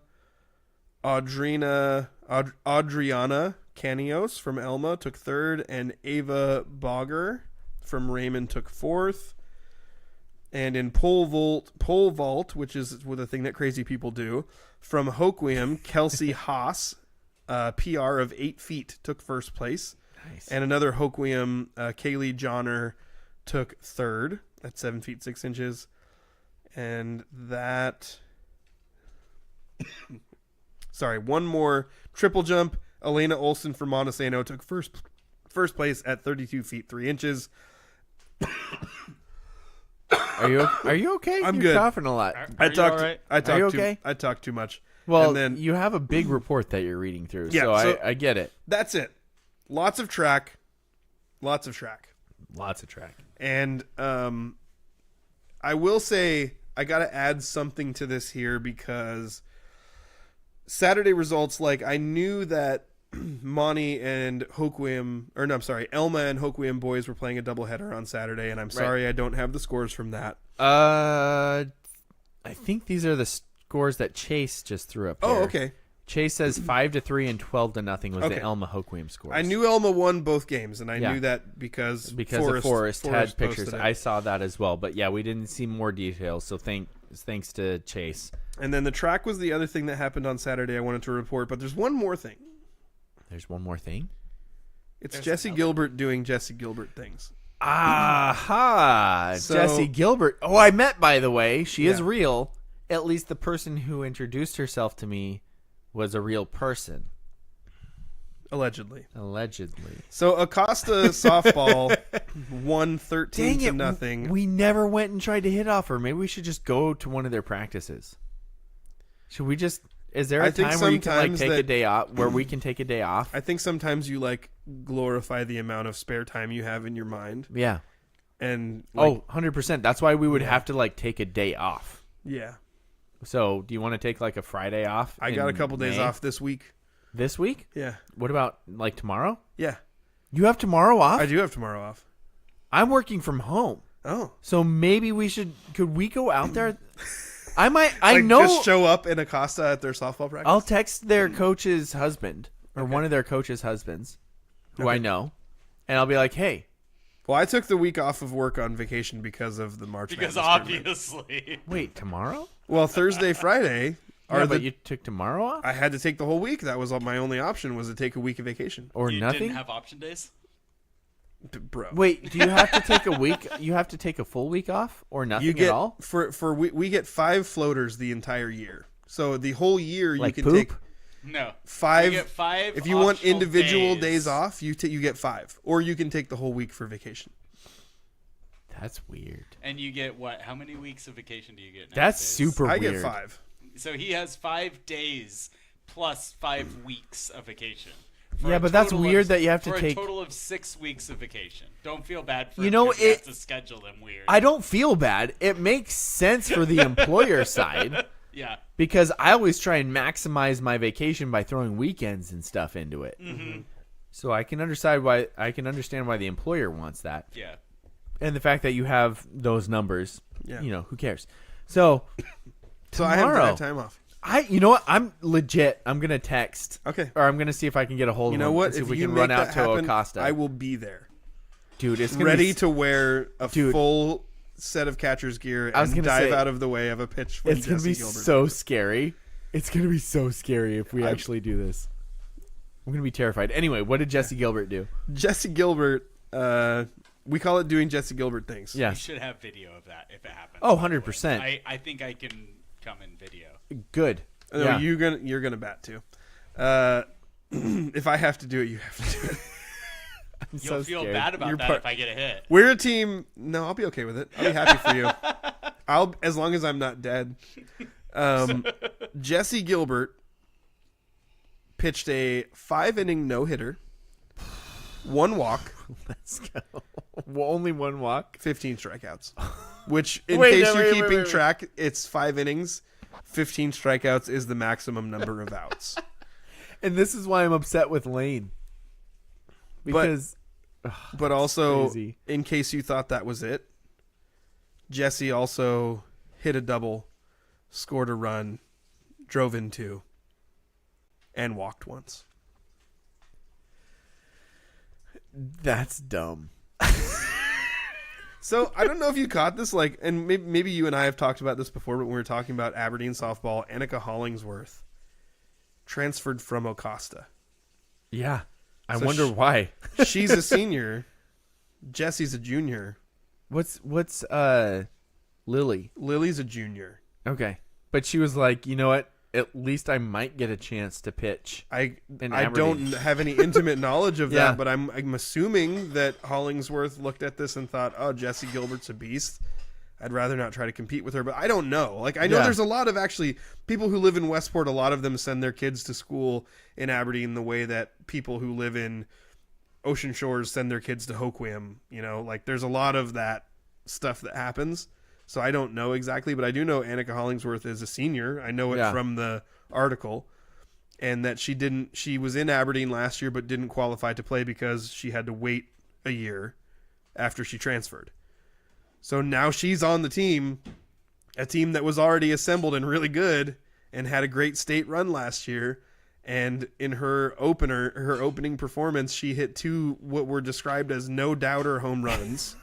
Adriana Canios from Elma took third, and Ava Bogger from Raymond took fourth. And in pole vault, which is the thing that crazy people do, from Hoquiam, Kelsey Haas, PR of 8 feet, took first place. Nice. And another Hoquiam, Kaylee Johnner, took third at 7 feet 6 inches. And that... Sorry, one more triple jump. Elena Olson from Montesano took first place at 32 feet 3 inches. Are you okay? I'm You're good. coughing a lot. I talked. all right? I talked Are you too. okay? I talked too much. Well, and then you have a big report that you're reading through, Yeah, so so- I get it. that's it. Lots of track. Lots of track. And I will say I got to add something to this here because Saturday results, like I knew that Monty and Hoquiam, or no, I'm sorry, Elma and Hoquiam boys were playing a doubleheader on Saturday, and I'm sorry I don't have the scores from that. I think these are the scores that Chase just threw up. Oh, here. okay. Chase says 5-3 and 12-0 was Okay. the Elma Hoquiam scores. I knew Elma won both games, and I Yeah. knew that because Forrest had pictures. posted it. I saw that as well, but yeah, we didn't see more details. So thanks to Chase. And then the track was the other thing that happened on Saturday I wanted to report, but there's one more thing. There's one more thing. It's Jessie Gilbert doing Jessie Gilbert things. Aha! So- Jessie Gilbert. Oh, I met, by the way. She is Yeah. real. At least the person who introduced herself to me was a real person. Allegedly. So Acosta softball won 13 to nothing. We never went and tried to hit off her. Maybe we should just go to one of their practices. Should we just? Is there a time where you can like take a day off? Where we can take a day off? I think sometimes you like glorify the amount of spare time you have in your mind. Yeah. And like, 100%. That's why we would have to like take a day off. Yeah. So, do you want to take like a Friday off? I got a couple days off this week. This week? Yeah. What about like tomorrow? Yeah. You have tomorrow off? I do have tomorrow off. I'm working from home. Oh. So maybe we should. Could we go out there? I might. Like I know. Just show up in Acosta at their softball practice. I'll text their coach's husband or one of their coach's husbands, who I know, and I'll be like, "Hey." Well, I took the week off of work on vacation because of the March Madness tournament. Obviously. Wait, tomorrow? Well, Thursday, Friday. But you took tomorrow off? I had to take the whole week. That was my only option, was to take a week of vacation. Or You nothing? didn't have option days? Bro. Wait, do you have to take a week? You have to take a full week off or nothing You get at all? we get 5 floaters the entire year. So the whole year Like you can poop? take No. 5. You get 5 if you want optional individual days off, you get 5, or you can take the whole week for vacation. That's weird. And you get what? How many weeks of vacation do you get? That's nowadays? super I weird. get 5. So he has 5 days plus 5 weeks of vacation. Yeah, but that's weird that you have to for take. a total of 6 weeks of vacation. Don't feel bad for You him know, 'cause he has to schedule them weird. I don't feel bad. It makes sense for the employer side Yeah. because I always try and maximize my vacation by throwing weekends and stuff into it. Mm-hmm. So I can understand why the employer wants that. Yeah. And the fact that you have those numbers, Yeah. who cares? So I have tomorrow, that time off. you know what? I'm legit. I'm gonna text. Okay. Or I'm gonna see if I can get a hold You of know him what? and see if If we you can make run that out to happen, Acosta. I will be there. Dude, it's gonna Ready be to wear a Dude. full set of catcher's gear I was and gonna dive say, out of the way of a pitch from It's gonna Jessie be Gilbert. so scary. It's gonna be so scary if we actually do this. I'm gonna be terrified. Anyway, what did Jessie Gilbert do? Jessie Gilbert, we call it doing Jessie Gilbert things. We Yes. should have video of that if it happens. Oh, by the way. 100%. I think I can come in video. Good. No, Yeah. you're gonna bat too. If I have to do it, you have to do it. I'm You'll so feel scared. bad about You're that part- if I get a hit. We're a team. No, I'll be okay with it. I'll be happy for you. As long as I'm not dead. Jessie Gilbert pitched a 5-inning no-hitter, 1 walk, Let's go. Well, only one walk. 15 strikeouts. Which, in Wait, case no, you're wait, keeping wait. track, it's 5 innings. 15 strikeouts is the maximum number of outs. And this is why I'm upset with Lane. Because But also, crazy. in case you thought that was it, Jessie also hit a double, scored a run, drove in 2, and walked once. that's dumb. So I don't know if you caught this, and maybe you and I have talked about this before, but when we were talking about Aberdeen softball, Annika Hollingsworth transferred from Acosta. Yeah. I So wonder why. She's a senior. Jessie's a junior. What's Lily? Lily's a junior. Okay. But she was like, you know what? At least I might get a chance to pitch. I In don't Aberdeen. have any intimate knowledge of Yeah. that, but I'm assuming that Hollingsworth looked at this and thought, oh, Jessie Gilbert's a beast. I'd rather not try to compete with her, but I don't know. I know Yeah. there's a lot of actually people who live in Westport. A lot of them send their kids to school in Aberdeen the way that people who live in Ocean Shores send their kids to Hoquiam. There's a lot of that stuff that happens. So I don't know exactly, but I do know Annika Hollingsworth is a senior. I know it Yeah. from the article, and that she was in Aberdeen last year, but didn't qualify to play because she had to wait a year after she transferred. So now she's on the team, a team that was already assembled and really good and had a great state run last year. And in her opening performance, she hit 2 what were described as no-doubter home runs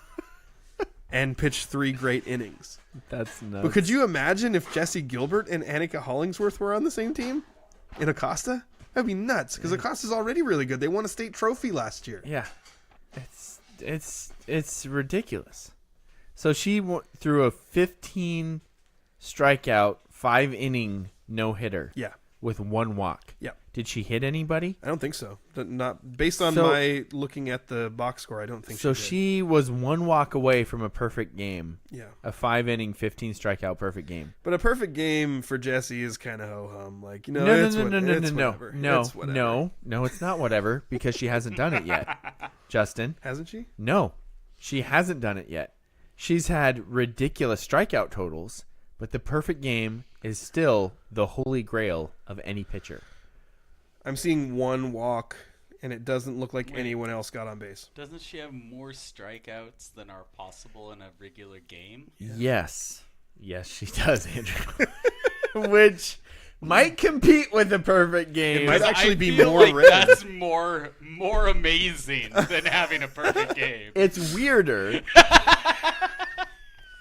and pitched 3 great innings. That's nuts. But could you imagine if Jessie Gilbert and Annika Hollingsworth were on the same team in Acosta? That'd be nuts because Acosta's already really good. They won a state trophy last year. Yeah. It's ridiculous. So she threw a 15 strikeout, 5-inning no-hitter. Yeah. With 1 walk. Yeah. Did she hit anybody? I don't think so. Not based on So- my looking at the box score. I don't think So she did. she was one walk away from a perfect game. Yeah. A 5-inning, 15 strikeout perfect game. But a perfect game for Jessie is kind of ho-hum. Like, No, it's no, what- no, no, it's no, whatever. no, It's whatever. no, it's not whatever because she hasn't done it yet. Justin, Hasn't she? no, she hasn't done it yet. She's had ridiculous strikeout totals, but the perfect game is still the holy grail of any pitcher. I'm seeing one walk, and it doesn't look like anyone else got on base. Doesn't she have more strikeouts than are possible in a regular game? Yes, she does, Andrew. Which might compete with the perfect game. It might actually I be feel more like rare. That's more amazing than having a perfect game. It's weirder.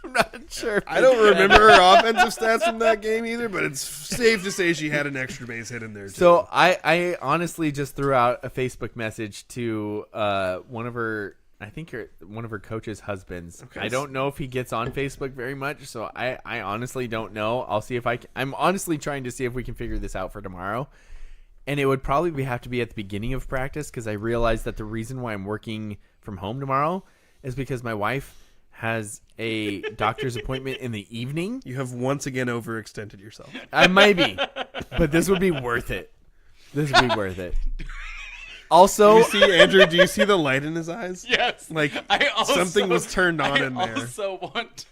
I'm not sure. if I don't remember her offensive stats from that game either, but it's safe to say she had an extra base hit in there, too. So I honestly just threw out a Facebook message to one of her coach's husbands. Okay. I don't know if he gets on Facebook very much, so I honestly don't know. I'll see if I'm honestly trying to see if we can figure this out for tomorrow. And it would probably have to be at the beginning of practice because I realized that the reason why I'm working from home tomorrow is because my wife has a doctor's appointment in the evening. You have once again overextended yourself. I might be, but this would be worth it. This would be worth it. Also, You see, Andrew, do you see the light in his eyes? Yes. Like, I also, something was turned on in there. I also want.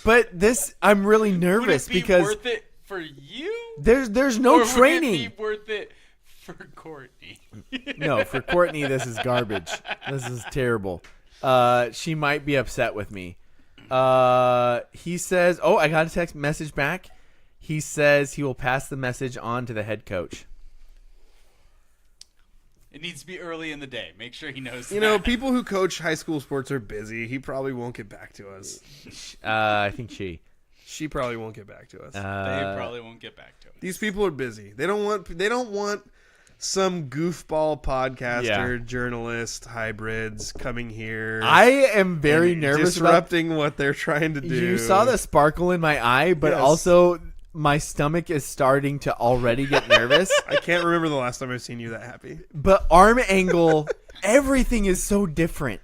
but this I'm really Would nervous it be because worth it for you? there's no or training. Would it be worth it for Courtney? No, for Courtney, this is garbage. This is terrible. She might be upset with me. He says, "Oh, I got a text message back." He says he will pass the message on to the head coach. It needs to be early in the day. Make sure he knows. You know, people who coach high school sports are busy. He probably won't get back to us. I think she. She probably won't get back to us. They probably won't get back to it. These people are busy. They don't want some goofball podcaster, journalist, hybrids coming here. I am very and nervous about disrupting what they're trying to do. You saw the sparkle in my eye, but Yes. also my stomach is starting to already get nervous. I can't remember the last time I've seen you that happy. But arm angle, everything is so different.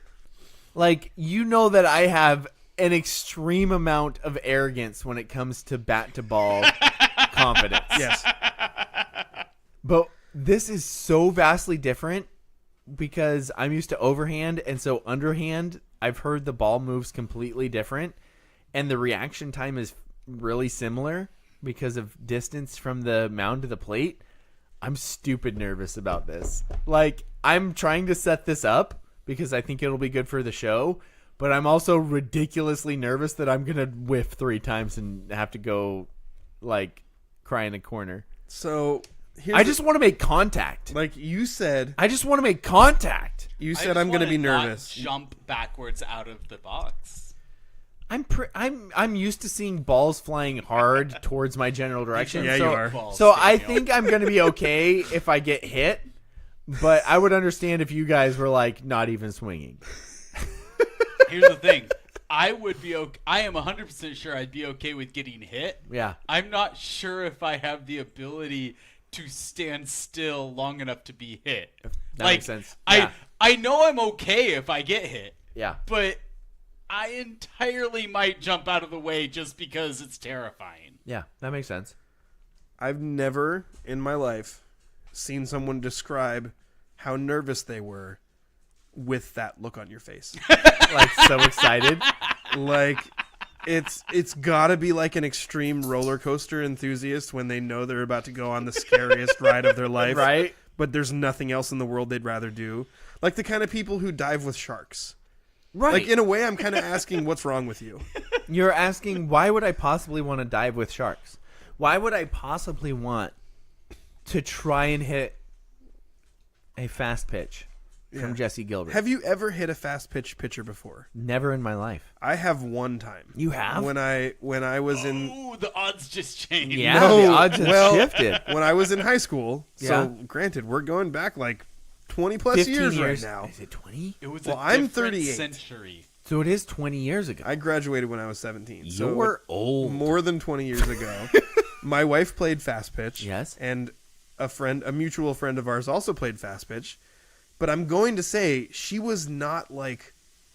Like, you know that I have an extreme amount of arrogance when it comes to bat to ball confidence. Yes. But this is so vastly different because I'm used to overhand, and so underhand, I've heard the ball moves completely different, and the reaction time is really similar because of distance from the mound to the plate. I'm stupid nervous about this. Like, I'm trying to set this up because I think it'll be good for the show, but I'm also ridiculously nervous that I'm going to whiff 3 times and have to go, like, cry in a corner. So I just want to make contact. like you said. I just want to make contact. You I said just I'm going to wanna be not nervous. Jump backwards out of the box. I'm used to seeing balls flying hard towards my general direction. Yeah, so, you are. Balls, So I Daniel. think I'm going to be okay if I get hit, but I would understand if you guys were like not even swinging. Here's the thing. I would be okay. I am 100% sure I'd be okay with getting hit. Yeah. I'm not sure if I have the ability to stand still long enough to be hit. That makes sense. I Yeah. I know I'm okay if I get hit, Yeah. but I entirely might jump out of the way just because it's terrifying. Yeah, that makes sense. I've never in my life seen someone describe how nervous they were with that look on your face. Like, so excited. Like, it's got to be like an extreme roller coaster enthusiast when they know they're about to go on the scariest ride of their life. Right? But there's nothing else in the world they'd rather do. Like the kind of people who dive with sharks. Right. Like, in a way, I'm kind of asking what's wrong with you. You're asking, why would I possibly want to dive with sharks? Why would I possibly want to try and hit a fast pitch from Jessie Gilbert? Have you ever hit a fast pitch pitcher before? Never in my life. I have one time. You have? When I was in Ooh, the odds just changed. Yeah, No, the odds have well, shifted. when I was in high school. Yeah. So granted, we're going back like 20 plus 15 years years right now. Is it 20? It was Well, a I'm different 38. century. So it is 20 years ago. I graduated when I was 17. So You're old. more than 20 years ago. My wife played fast pitch. Yes. And a mutual friend of ours, also played fast pitch. But I'm going to say she was not like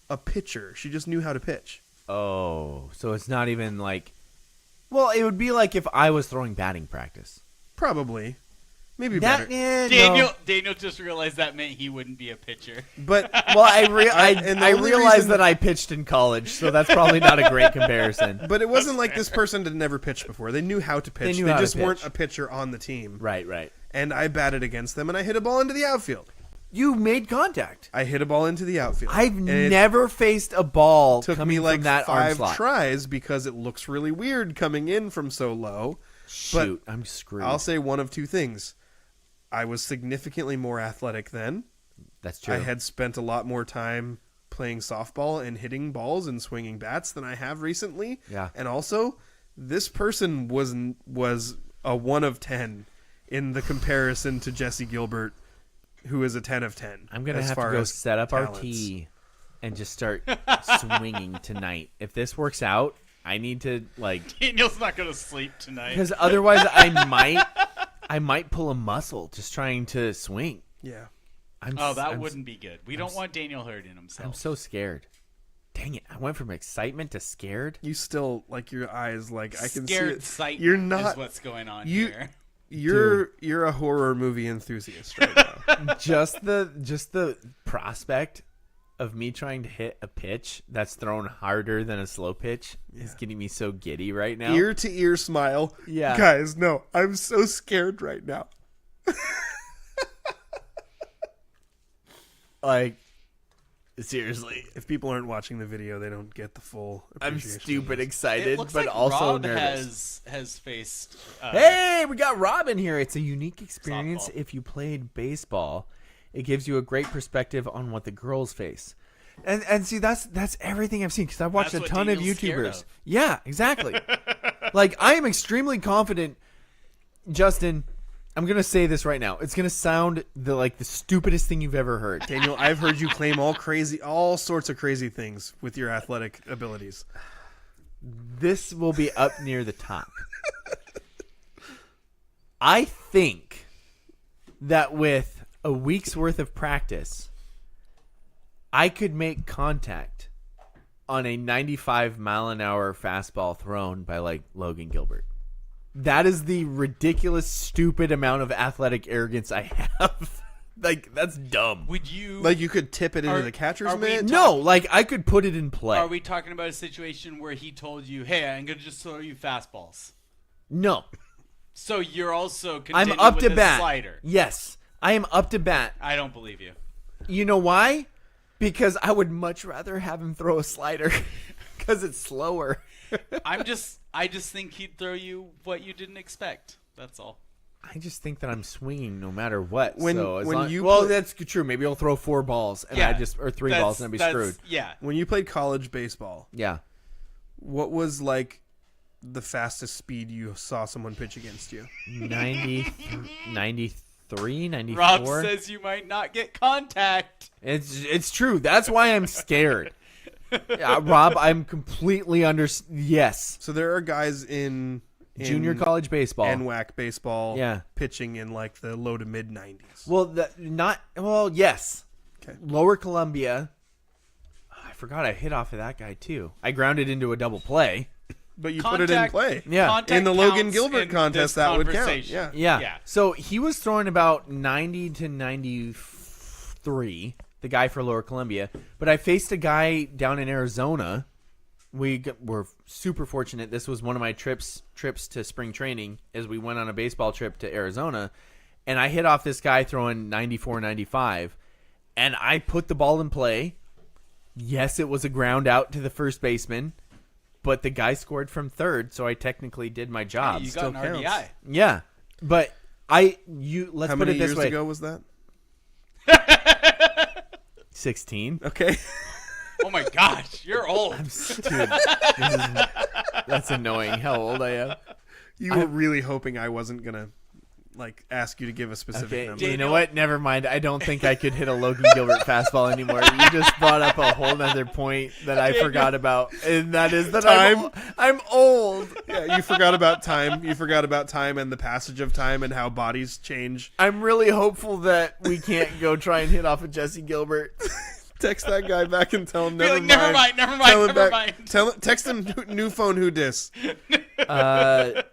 a pitcher. She just knew how to pitch. Oh, so it's not even like... Well, it would be like if I was throwing batting practice. Probably. Maybe better. Daniel just realized that meant he wouldn't be a pitcher. But Well, I realized that I pitched in college, so that's probably not a great comparison. But it wasn't like this person had never pitched before. They knew how to pitch. They just weren't a pitcher on the team. Right. And I batted against them, and I hit a ball into the outfield. You made contact. I hit a ball into the outfield. I've never faced a ball took coming me like from that arm 5 slot. tries because it looks really weird coming in from so low. Shoot, But I'm screwed. I'll say one of two things. I was significantly more athletic then. That's true. I had spent a lot more time playing softball and hitting balls and swinging bats than I have recently. Yeah. And also, this person was a 1 of 10 in the comparison to Jessie Gilbert, who is a 10 of 10. I'm going to have to go set up our tee and just start swinging tonight. If this works out, I need to, like... Daniel's not going to sleep tonight. Because otherwise I might pull a muscle just trying to swing. Yeah. That wouldn't be good. We don't want Daniel hurting himself. I'm so scared. Dang it. I went from excitement to scared. You still, like, your eyes, like, I can see Scared it. sight You're not, is what's going on here. You're a horror movie enthusiast right now. just the prospect of me trying to hit a pitch that's thrown harder than a slow pitch is getting me so giddy right now. Ear to ear smile. Yeah. Guys, no, I'm so scared right now. Like, seriously. If people aren't watching the video, they don't get the full I'm appreciation. stupid It excited, looks but like also Rob nervous. has faced. Hey, we got Robin here. It's a unique experience Softball. if you played baseball. It gives you a great perspective on what the girls face. And see, that's everything I've seen because I've watched That's a what ton of Daniel's scared YouTubers. of. Yeah, exactly. Like, I am extremely confident, Justin. I'm gonna say this right now. It's gonna sound the stupidest thing you've ever heard. Daniel, I've heard you claim all sorts of crazy things with your athletic abilities. This will be up near the top. I think that with a week's worth of practice, I could make contact on a 95-mile-an-hour fastball thrown by, like, Logan Gilbert. That is the ridiculous, stupid amount of athletic arrogance I have. Like, that's dumb. Would you Like you could tip it into the catcher's are we mitt? No, like, I could put it in play. Are we talking about a situation where he told you, "Hey, I'm gonna just throw you fastballs"? No. So you're also I'm continuing up with to the bat. slider. Yes, I am up to bat. I don't believe you. You know why? Because I would much rather have him throw a slider because it's slower. I just think he'd throw you what you didn't expect. That's all. I just think that I'm swinging no matter what. When you well, play- that's true. Maybe I'll throw 4 balls and or 3 balls and I'd be screwed. Yeah. When you played college baseball, Yeah. what was like the fastest speed you saw someone pitch against you? 93, 94. Rob says you might not get contact. It's true. That's why I'm scared. Yeah, Rob, I'm completely yes. So there are guys in Junior college baseball. NWAC baseball Yeah. pitching in like the low to mid 90s. Well, yes. Okay. Lower Columbia. I forgot I hit off of that guy too. I grounded into a double play. But you put it in play. Yeah. Contact In the Logan counts Gilbert in contest, this that would count. conversation. Yeah. Yeah. So he was throwing about 90 to 93, the guy for Lower Columbia. But I faced a guy down in Arizona. We were super fortunate. This was one of my trips to spring training as we went on a baseball trip to Arizona. And I hit off this guy throwing 94, 95. And I put the ball in play. Yes, it was a ground out to the first baseman. But the guy scored from third, so I technically did my job. You got an RBI. Yeah, but let's How put many it this years way. ago was that? 16. Okay. Oh my gosh, you're old. Dude, that's annoying how old I am. You were really hoping I wasn't going to like ask you to give a specific Okay, number. you know what? Never mind. I don't think I could hit a Logan Gilbert fastball anymore. You just brought up a whole nother point that I forgot about, and that is that I'm old. Yeah, you forgot about time. You forgot about time and the passage of time and how bodies change. I'm really hopeful that we can't go try and hit off of Jessie Gilbert. Text that guy back and tell him Be never like, mind. never mind. Text him new phone who dis.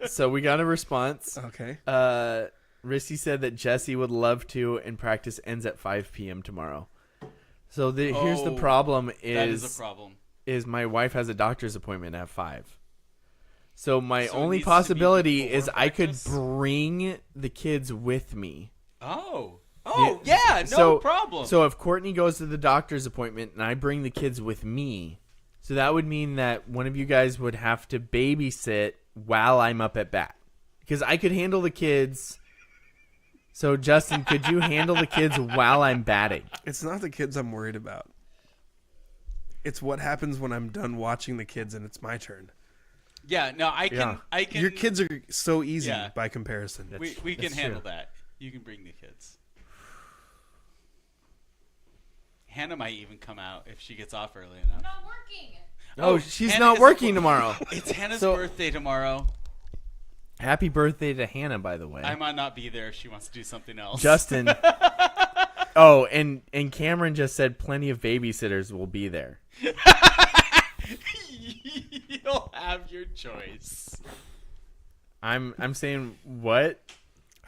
So we got a response. Okay. Rissy said that Jessie would love to, and practice ends at 5 p.m. tomorrow. So here's the problem: that is a problem. Is my wife has a doctor's appointment at 5. So my So it only needs to be possibility before is I could practice? bring the kids with me. Yeah, no problem. So if Courtney goes to the doctor's appointment and I bring the kids with me, so that would mean that one of you guys would have to babysit while I'm up at bat. Because I could handle the kids. So Justin, could you handle the kids while I'm batting? It's not the kids I'm worried about. It's what happens when I'm done watching the kids and it's my turn. yeah, no, I can. Yeah. I can. Your kids are so easy Yeah. by comparison. We can That's handle true. that. You can bring the kids. Hannah might even come out if she gets off early enough. Not working. Oh, she's Hannah not isn't working tomorrow. It's Hannah's So- birthday tomorrow. Happy birthday to Hannah, by the way. I might not be there if she wants to do something else. Justin. Oh, and Cameron just said plenty of babysitters will be there. You'll have your choice. I'm saying what?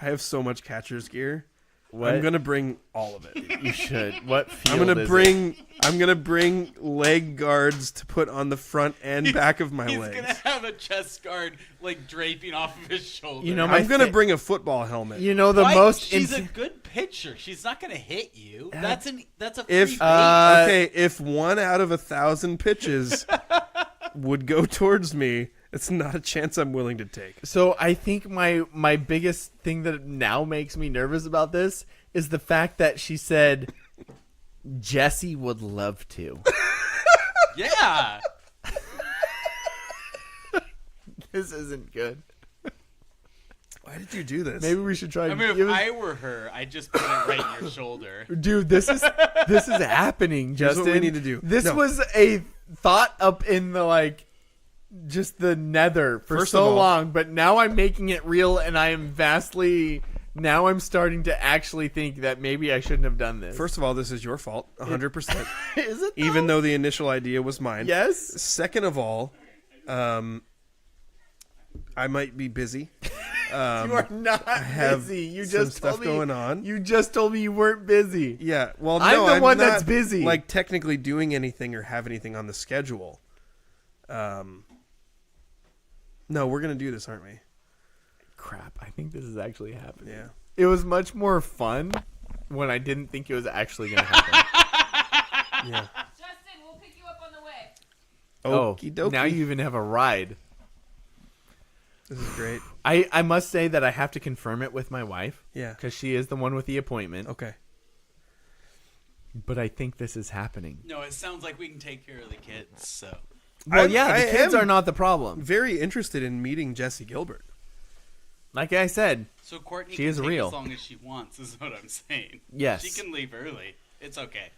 I have so much catcher's gear. What? I'm gonna bring all of it. You should. What field I'm gonna is bring. I'm gonna bring leg guards to put on the front and back of my He's legs. gonna have a chest guard like draping off of his shoulder. You know, I'm gonna bring a football helmet. You know the Why? most. She's a good pitcher. She's not gonna hit you. That's a free If base. okay, if 1 out of 1,000 pitches would go towards me, it's not a chance I'm willing to take. So I think my biggest thing that now makes me nervous about this is the fact that she said Jessie would love to. Yeah. This isn't good. Why did you do this? Maybe we should try. I mean, if give us- I were her, I'd just put it right in your shoulder. Dude, this is happening, Here's Justin. what we need to do. This No. was a thought up in the just the nether for First so of all- long, but now I'm making it real, and I am vastly. Now I'm starting to actually think that maybe I shouldn't have done this. First of all, this is your fault, 100%. is it? Even though the initial idea was mine. Yes. Second of all, I might be busy. You are not have busy. You some just stuff told me going on. You just told me you weren't busy. Yeah, well, I'm no, the I'm one not, that's busy. Like technically doing anything or have anything on the schedule. No, we're gonna do this, aren't we? Crap, I think this is actually happening. Yeah. It was much more fun when I didn't think it was actually going to happen. Yeah. Justin, we'll pick you up on the way. Okie dokie. Now you even have a ride. This is great. I must say that I have to confirm it with my wife. Yeah. Because she is the one with the appointment. Okay. But I think this is happening. No, it sounds like we can take care of the kids. So Well, I the kids am are not the problem. very interested in meeting Jessie Gilbert. Like I said, Courtney She can is take real. as long as she wants. Is what I'm saying. Yes. She can leave early. It's okay.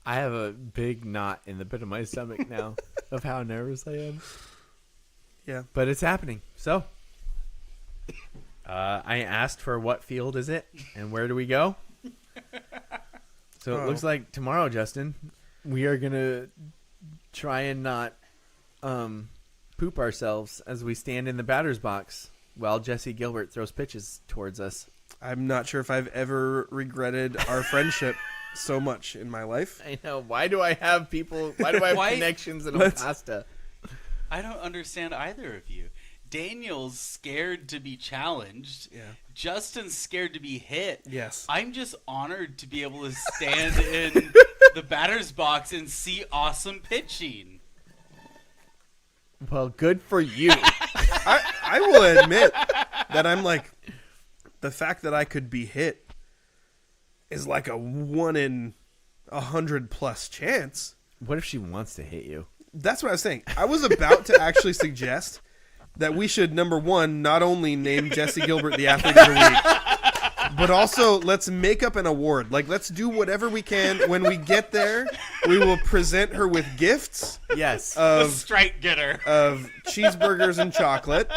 I have a big knot in the pit of my stomach now of how nervous I am. Yeah. But it's happening. So, I asked for what field is it and where do we go? So it looks like tomorrow, Justin, we are going to try and not poop ourselves as we stand in the batter's box while Jessie Gilbert throws pitches towards us. I'm not sure if I've ever regretted our friendship so much in my life. I know. Why do I have people? Why do I have Why- connections in Let's- Opasta? I don't understand either of you. Daniel's scared to be challenged. Yeah. Justin's scared to be hit. Yes. I'm just honored to be able to stand in the batter's box and see awesome pitching. Well, good for you. I will admit that I'm like, the fact that I could be hit is like a 1 in 100 plus chance. What if she wants to hit you? That's what I was saying. I was about to actually suggest that we should, number one, not only name Jessie Gilbert the Athlete of the Week, but also let's make up an award. Like, let's do whatever we can. When we get there, we will present her with gifts. Yes. The strike getter. Of cheeseburgers and chocolate,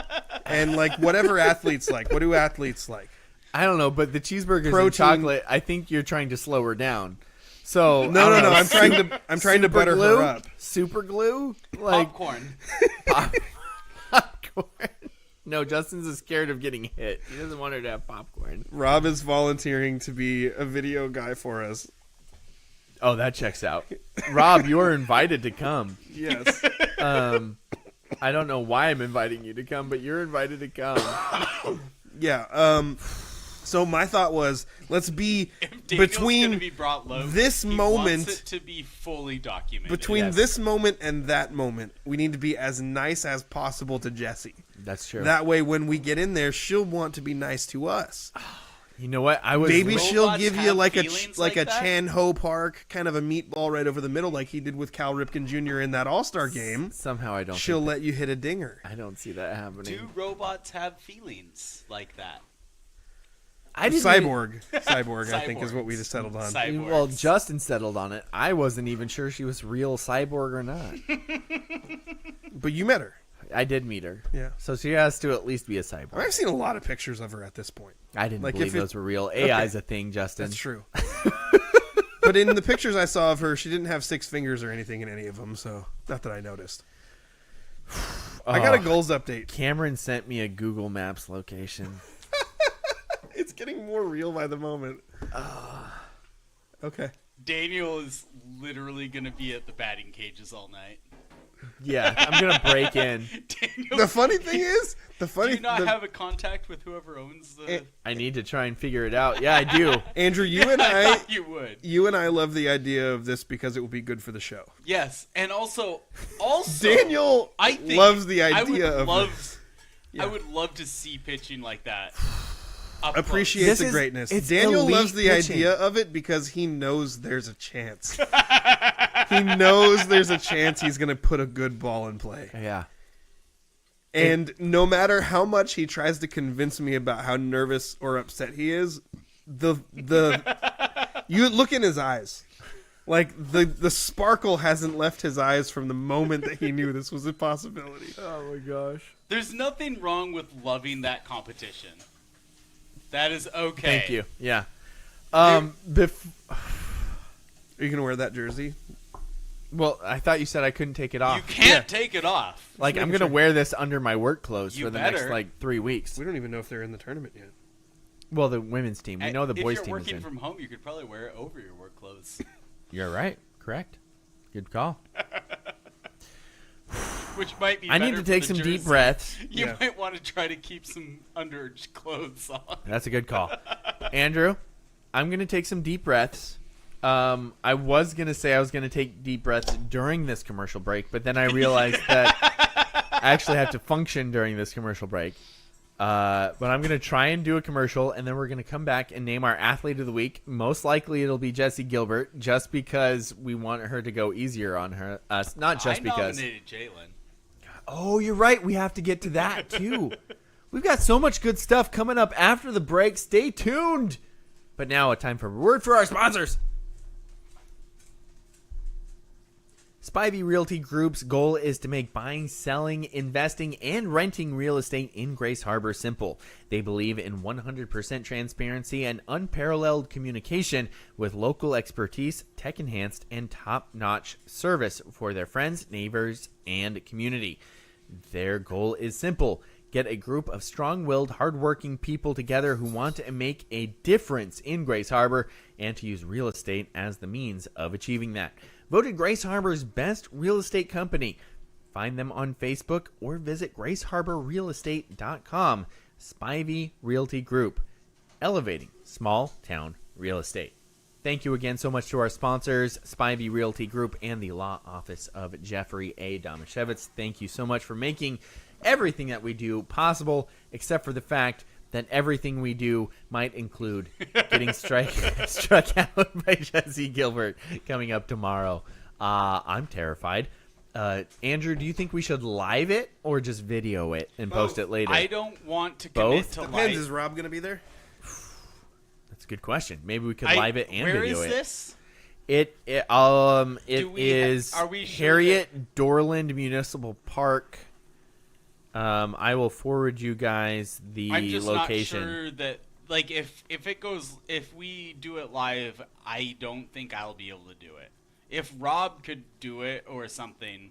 and like whatever athletes like. What do athletes like? I don't know, but the cheeseburgers Protein. and chocolate, I think you're trying to slow her down. So No. I'm trying to butter glue? her up. Super glue? Like Popcorn. popcorn. No, Justin's scared of getting hit. He doesn't want her to have popcorn. Rob is volunteering to be a video guy for us. Oh, that checks out. Rob, you're invited to come. Yes. I don't know why I'm inviting you to come, but you're invited to come. Yeah. So my thought was, let's be If Daniel's between gonna be brought low, this he moment, wants it to be fully documented. between Yes. this moment and that moment, we need to be as nice as possible to Jessie. That's true. That way, when we get in there, she'll want to be nice to us. You know what? I was Maybe she'll robots give you have like a feelings like like a that? Chan Ho Park kind of a meatball right over the middle, like he did with Cal Ripken Jr. in that All-Star game. somehow I don't. She'll think let you hit a dinger. I don't see that happening. Do robots have feelings like that? I didn't even- Cyborg, I think is what we just settled on. Cyborgs. Well, Justin settled on it. I wasn't even sure she was real cyborg or not. But you met her. I did meet her. Yeah. So she has to at least be a cyborg. I've seen a lot of pictures of her at this point. I didn't Like, believe if it- those were real. AI's a thing, Justin. That's true. But in the pictures I saw of her, she didn't have 6 fingers or anything in any of them, so not that I noticed. I got a goals update. Cameron sent me a Google Maps location. It's getting more real by the moment. Okay. Daniel is literally going to be at the batting cages all night. Yeah, I'm going to break in. Daniel, The funny thing is, do you not have a contact with whoever owns the... I need to try and figure it out. Yeah, I do. Andrew, you and I I, thought you would. you and I love the idea of this because it will be good for the show. Yes, and also Daniel I think loves the I idea would of love, I would love to see pitching like that. Up appreciate This the is- greatness. it's Daniel elite loves the pitching. idea of it because he knows there's a chance. He knows there's a chance he's going to put a good ball in play. Yeah. And no matter how much he tries to convince me about how nervous or upset he is, the you look in his eyes. Like the sparkle hasn't left his eyes from the moment that he knew this was a possibility. Oh my gosh. There's nothing wrong with loving that competition. That is okay. Thank you. Yeah. Are you going to wear that jersey? Well, I thought you said I couldn't take it off. You can't take it off. Like, I'm going to wear this under my work clothes You for the next, better. 3 weeks. We don't even know if they're in the tournament yet. Well, the women's team. We know the boys If team you're is working in. from home, you could probably wear it over your work clothes. You're right. Correct. Good call. Which might be I need better to for take the some deep jersey. breaths. You Yeah. might want to try to keep some under clothes on. That's a good call. Andrew, I'm going to take some deep breaths. I was going to say I was going to take deep breaths during this commercial break, but then I realized that I actually have to function during this commercial break. But I'm going to try and do a commercial, and then we're going to come back and name our athlete of the week. Most likely it'll be Jessie Gilbert, just because we want her to go easier on us. Not just I because. nominated Jalen. Oh, you're right. We have to get to that, too. We've got so much good stuff coming up after the break. Stay tuned. But now a time for a word for our sponsors. Spivey Realty Group's goal is to make buying, selling, investing, and renting real estate in Grace Harbor simple. They believe in 100% transparency and unparalleled communication with local expertise, tech-enhanced, and top-notch service for their friends, neighbors, and community. Their goal is simple. Get a group of strong-willed, hardworking people together who want to make a difference in Grace Harbor and to use real estate as the means of achieving that. Voted Grace Harbor's best real estate company. Find them on Facebook or visit graceharborrealestate.com. Spivey Realty Group, elevating small town real estate. Thank you again so much to our sponsors, Spivey Realty Group and the law office of Jeffrey A. Domashevitz. Thank you so much for making everything that we do possible, except for the fact that everything we do might include getting struck out by Jessie Gilbert coming up tomorrow. I'm terrified. Andrew, do you think we should live it or just video it and post it later? I don't want to commit Both? to Depends. live. Is Rob going to be there? That's a good question. Maybe we could live it and Where video is it. this? It is are we sure Harriet Dorland Municipal Park. I will forward you guys the I'm just location. not sure that if we do it live, I don't think I'll be able to do it. If Rob could do it or something,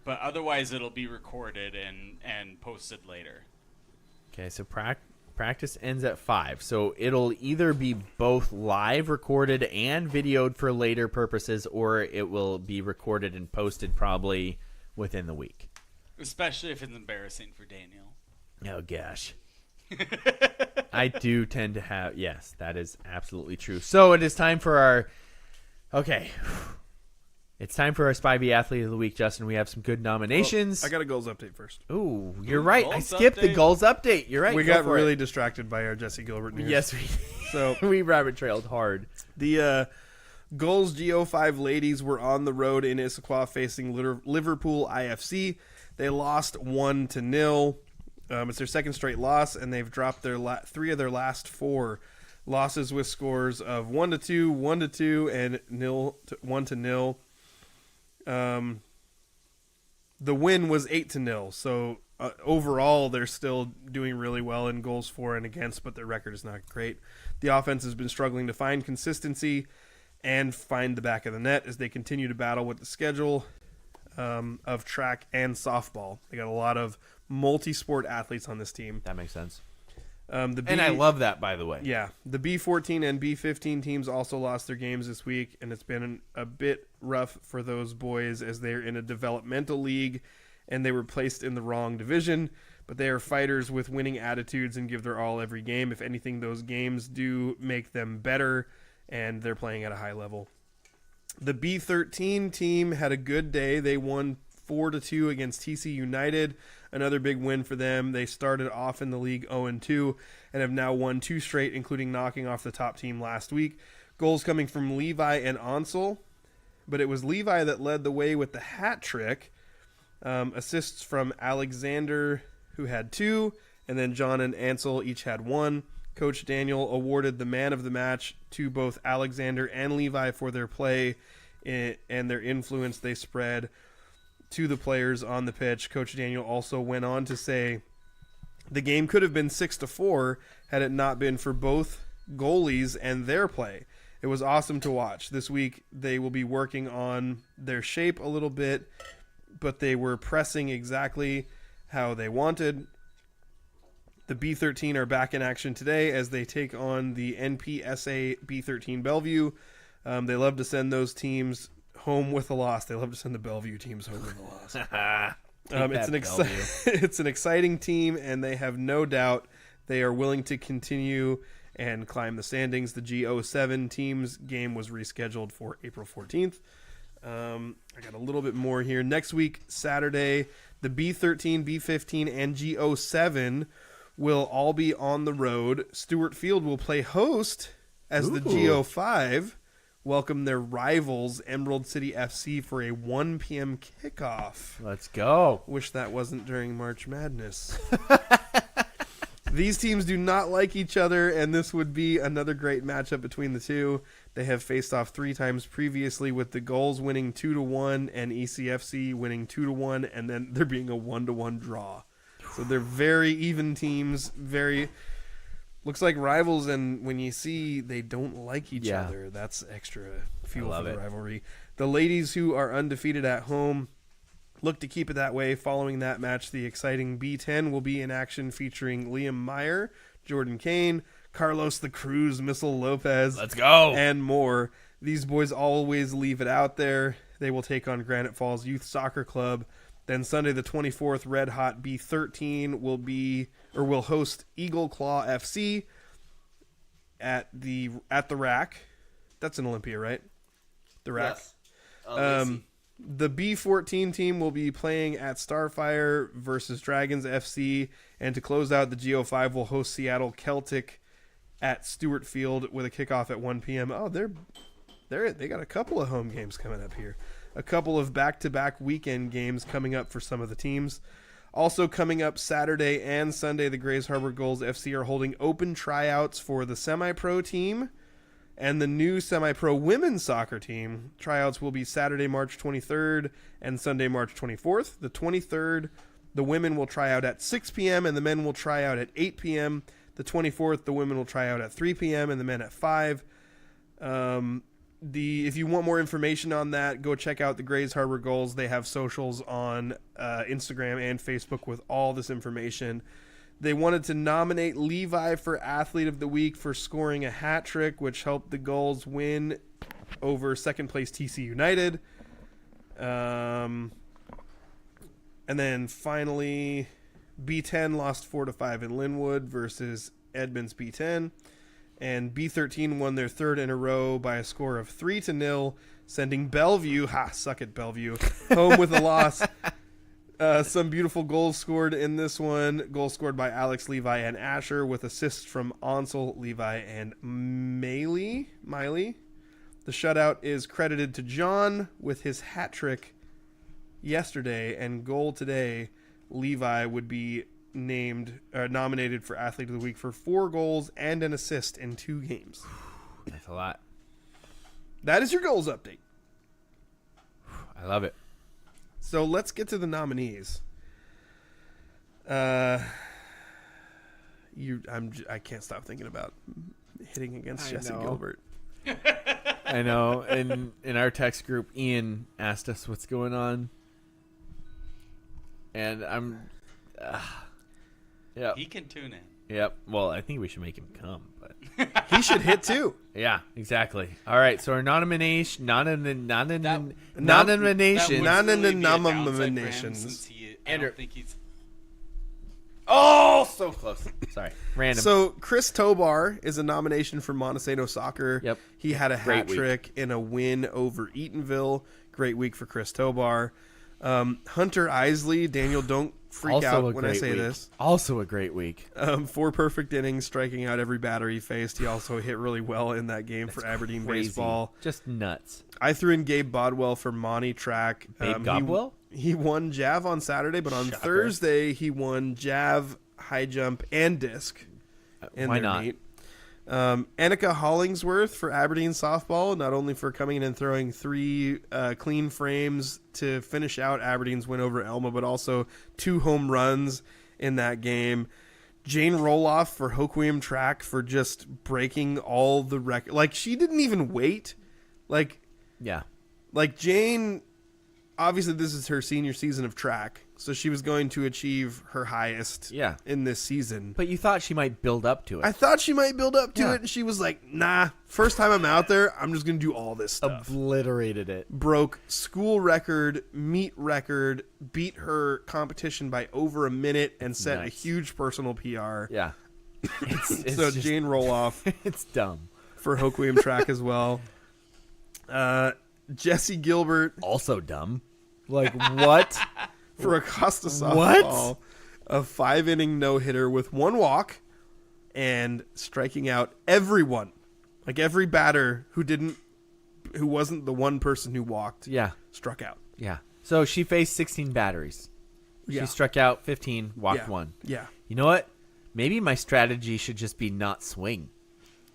but otherwise it'll be recorded and posted later. Okay, so practice ends at 5. So it'll either be both live recorded and videoed for later purposes, or it will be recorded and posted probably within the week. Especially if it's embarrassing for Daniel. Oh, gosh. I do tend to have... Yes, that is absolutely true. So it is time for our... Okay. It's time for our Spivey Athlete of the Week, Justin. We have some good nominations. I got a goals update first. Ooh, you're right. I goals skipped the update? goals update. You're right. We Go got for really it. distracted by our Jessie Gilbert news. Yes, we So we rabbit trailed hard. the Goals GO5 ladies were on the road in Issaquah facing Liverpool IFC. They lost 1-0. It's their second straight loss, and they've dropped their 3 of their last 4 losses with scores of 1-2, 1-2, and 1-0. The win was 8-0. So overall, they're still doing really well in goals for and against, but their record is not great. The offense has been struggling to find consistency and find the back of the net as they continue to battle with the schedule of track and softball. They got a lot of multi-sport athletes on this team. That makes sense. And I love that, by the way. Yeah, the B14 and B15 teams also lost their games this week, and it's been a bit rough for those boys as they're in a developmental league, and they were placed in the wrong division, but they are fighters with winning attitudes and give their all every game. If anything, those games do make them better, and they're playing at a high level. The B13 team had a good day. They won 4-2 against TC United. Another big win for them. They started off in the league 0-2 and have now won 2 straight, including knocking off the top team last week. Goals coming from Levi and Ansel, but it was Levi that led the way with the hat trick. Assists from Alexander, who had 2, and then John and Ansel each had 1. Coach Daniel awarded the man of the match to both Alexander and Levi for their play and their influence they spread to the players on the pitch. Coach Daniel also went on to say the game could have been 6-4 had it not been for both goalies and their play. It was awesome to watch. This week they will be working on their shape a little bit, but they were pressing exactly how they wanted. The B13 are back in action today as they take on the NPSA B13 Bellevue. They love to send those teams home with a loss. They love to send the Bellevue teams home with a loss. It's an exciting team, and they have no doubt they are willing to continue and climb the standings. The G07 team's game was rescheduled for April 14th. I got a little bit more here. Next week, Saturday, the B13, B15, and G07 will all be on the road. Stewart Field will play host as the G05 welcome their rivals, Emerald City FC, for a 1 p.m. kickoff. Let's go. Wish that wasn't during March Madness. These teams do not like each other, and this would be another great matchup between the two. They have faced off 3 times previously, with the Gulls winning 2-1 and ECFC winning 2-1, and then there being a 1-1 draw. So they're very even teams, looks like rivals, and when you see they don't like each other, that's extra fuel for the rivalry. The ladies, who are undefeated at home, look to keep it that way. Following that match, the exciting B10 will be in action, featuring Liam Meyer, Jordan Kane, Carlos the Cruz, Missile Lopez, Let's go, and more. These boys always leave it out there. They will take on Granite Falls Youth Soccer Club. Then Sunday the 24th, Red Hot B13 will host Eagle Claw FC at the Rack. That's in Olympia, right? The Rack. Yes. The B14 team will be playing at Starfire versus Dragons FC, and to close out, the GO5 will host Seattle Celtic at Stewart Field with a kickoff at 1 p.m. Oh, they got a couple of home games coming up here. a couple of back-to-back weekend games coming up for some of the teams. Also coming up Saturday and Sunday, the Grays Harbor Gulls FC are holding open tryouts for the semi-pro team and the new semi-pro women's soccer team. Tryouts will be Saturday, March 23rd and Sunday, March 24th. The 23rd, the women will try out at 6 p.m. and the men will try out at 8 p.m. The 24th, the women will try out at 3 p.m. and the men at 5. If you want more information on that, go check out the Grays Harbor Gulls. They have socials on Instagram and Facebook with all this information. They wanted to nominate Levi for Athlete of the Week for scoring a hat trick, which helped the Gulls win over second place TC United. And then finally, B10 lost 4-5 in Linwood versus Edmonds B10. And B13 won their third in a row by a score of 3-0, sending Bellevue, suck it Bellevue, home with a loss. Some beautiful goals scored in this one. Goals scored by Alex, Levi, and Asher with assists from Onsel, Levi, and Miley. The shutout is credited to John with his hat trick yesterday, and goal today. Levi would be nominated for Athlete of the Week for 4 goals and an assist in 2 games. That's a lot. That is your goals update. I love it. So let's get to the nominees. I can't stop thinking about hitting against Jessie Gilbert. I know. And in our text group, Ian asked us what's going on. And I'm... yeah. He can tune in. Yep. Well, I think we should make him come, but he should hit too. Yeah, exactly. All right. So our nominations. Andrew, oh, so close. Sorry, random. So Chris Tobar is a nomination for Montesano Soccer. Yep. He had a hat trick in a win over Eatonville. Great week for Chris Tobar. Hunter Isley, Daniel, don't freak also out when I say this. Also a great week. 4 perfect innings, striking out every batter he faced. He also hit really well in that game for Aberdeen crazy. baseball. Just nuts. I threw in Gabe Bodwell for Monty Track. Gabe Godwell? He won Jav on Saturday, but on Thursday he won Jav, high jump, and disc. Why not? Meet. Annika Hollingsworth for Aberdeen softball, not only for coming in and throwing 3 clean frames to finish out Aberdeen's win over Elma, but also 2 home runs in that game. Jane Roloff for Hoquiam track for just breaking all the records. Like, she didn't even wait. Like Jane, obviously this is her senior season of track, so she was going to achieve her highest in this season. But you thought she might build up to it. I thought she might build up to it, and she was like, nah, first time I'm out there, I'm just going to do all this stuff. Obliterated it. Broke school record, meet record, beat her competition by over a minute, and set a huge personal PR. Yeah. It's so just, Jane Roloff. It's dumb. For Hoquiam track as well. Jessie Gilbert. Also dumb. Like, what? For Acosta softball. A 5-inning no-hitter with 1 walk and striking out everyone. Like, every batter who wasn't the one person who walked. Struck out. Yeah. So she faced 16 batteries. She struck out 15, walked 1. Yeah. You know what? Maybe my strategy should just be not swing.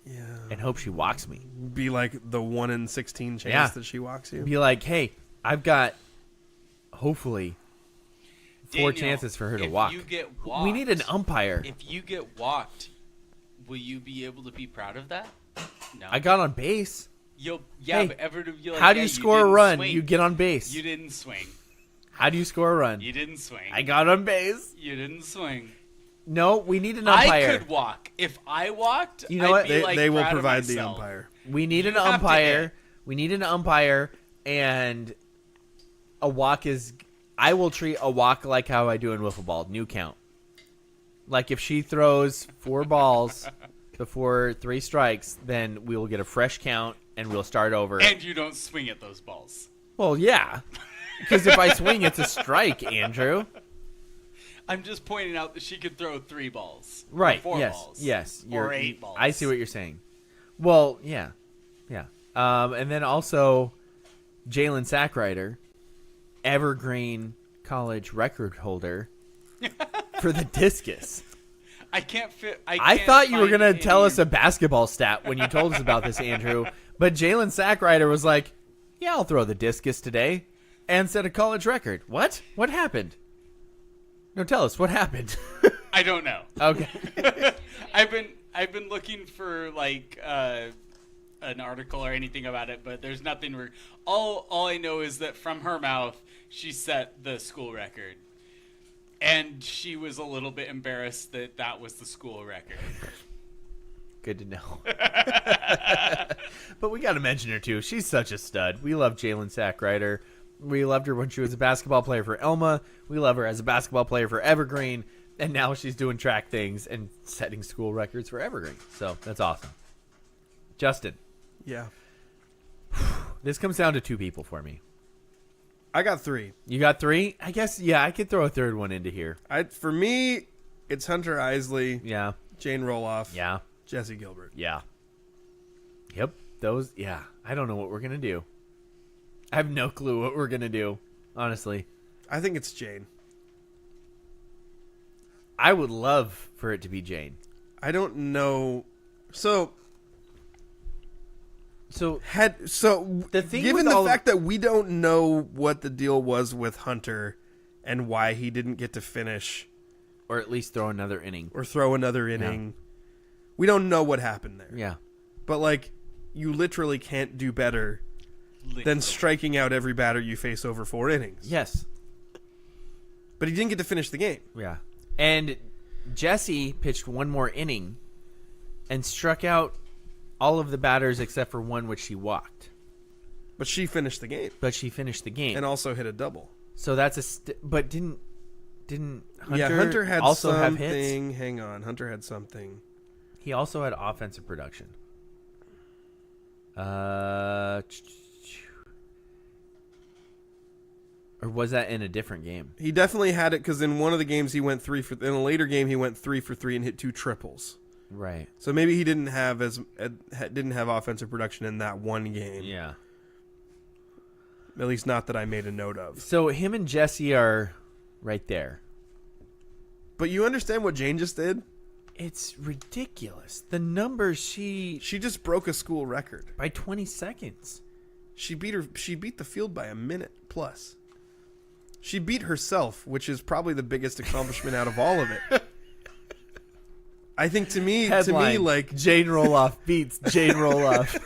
Yeah. And hope she walks me. Be like the 1 in 16 chance that she walks you. Be like, hey, I've got hopefully 4 chances for her to walk. You get walked, we need an umpire. If you get walked, will you be able to be proud of that? No. I got on base. But you're like, how do you score a run? Swing. You get on base. You didn't swing. How do you score a run? You didn't swing. I got on base. You didn't swing. No, we need an umpire. I could walk. If I walked, you know what? They will provide the umpire. We need an umpire. We need an umpire, and a walk is. I will treat a walk like how I do in wiffle ball. New count. Like if she throws 4 balls before 3 strikes, then we will get a fresh count and we'll start over. And you don't swing at those balls. Well, yeah, because if I swing, it's a strike, Andrew. I'm just pointing out that she could throw 3 balls. Right. Or 4 yes. balls. Yes. Or 8 balls. I see what you're saying. Well, yeah. And then also, Jalen Sackrider, Evergreen College record holder for the discus. I thought you were going to tell us a basketball stat when you told us about this, Andrew. But Jalen Sackrider was like, yeah, I'll throw the discus today and set a college record. What? What happened? No, tell us. What happened? I don't know. Okay. I've been looking for like an article or anything about it, but there's nothing. All I know is that from her mouth, she set the school record. And she was a little bit embarrassed that was the school record. Good to know. But we got to mention her, too. She's such a stud. We love Jalen Sackrider. We loved her when she was a basketball player for Elma. We love her as a basketball player for Evergreen. And now she's doing track things and setting school records for Evergreen. So that's awesome. Justin. Yeah. This comes down to 2 people for me. I got 3. You got 3? I guess, yeah, I could throw a third one into here. For me, it's Hunter Isley, Yeah. Jane Roloff, Yeah. Jessie Gilbert. Yeah. Yep. Those, yeah. I don't know what we're going to do. I have no clue what we're going to do, honestly. I think it's Jane. I would love for it to be Jane. I don't know. So the thing given with the all fact that we don't know what the deal was with Hunter and why he didn't get to finish or at least throw another inning. or throw another inning, we don't know what happened there. Yeah. But like, you literally can't do better than striking out every batter you face over 4 innings. Yes. But he didn't get to finish the game. Yeah. And Jessie pitched 1 more inning and struck out all of the batters except for one which she walked. But she finished the game. And also hit a double. So that's but didn't Hunter, Hunter had also something. have hits? Hang on. Hunter had something. He also had offensive production. Or was that in a different game? He definitely had it because in one of the games he went 3 for. In a later game he went 3 for 3 and hit 2 triples. Right. So maybe he didn't have offensive production in that one game. Yeah. At least not that I made a note of. So him and Jessie are right there. But you understand what Jane just did? It's ridiculous. The numbers she just broke a school record by 20 seconds. She beat the field by a minute plus. She beat herself, which is probably the biggest accomplishment out of all of it. I think to me, like Jane Roloff beats Jane Roloff.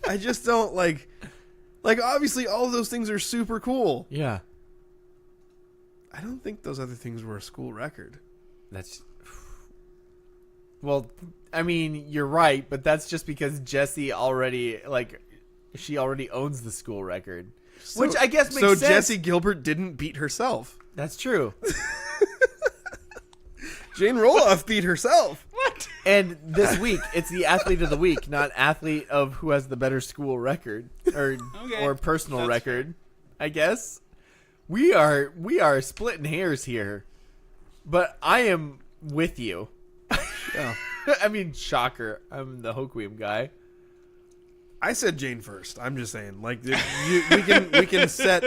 I just don't like obviously all of those things are super cool. Yeah. I don't think those other things were a school record. Well, I mean, you're right, but that's just because Jessie already owns the school record. Which I guess makes sense. So Jessie Gilbert didn't beat herself. That's true. Jane Roloff beat herself. What? And this week, it's the athlete of the week, not athlete of who has the better school record or personal record. I guess we are splitting hairs here, but I am with you. I mean, shocker. I'm the Hoquiam guy. I said Jane first. I'm just saying, like, we can set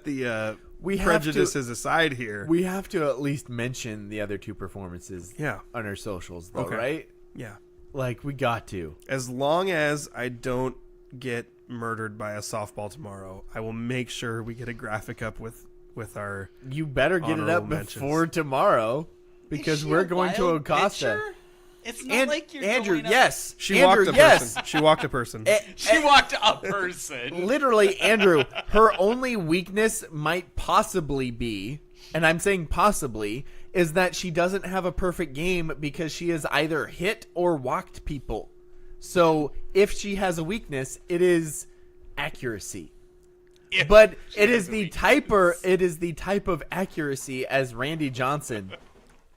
the prejudices aside here. We have to at least mention the other 2 performances. Yeah. On our socials, though, Okay. right? Yeah. Like, we got to. As long as I don't get murdered by a softball tomorrow, I will make sure we get a graphic up with our. You better get it up honorable mentions. before tomorrow, because we're going to Acosta. Pitcher? It's not like you're Andrew, going up. yes. She Andrew, walked a yes. person. She walked a person. She walked a person. Literally, Andrew, her only weakness might possibly be, and I'm saying possibly, is that she doesn't have a perfect game because she has either hit or walked people. So if she has a weakness, it is accuracy. But it is the type of accuracy as Randy Johnson,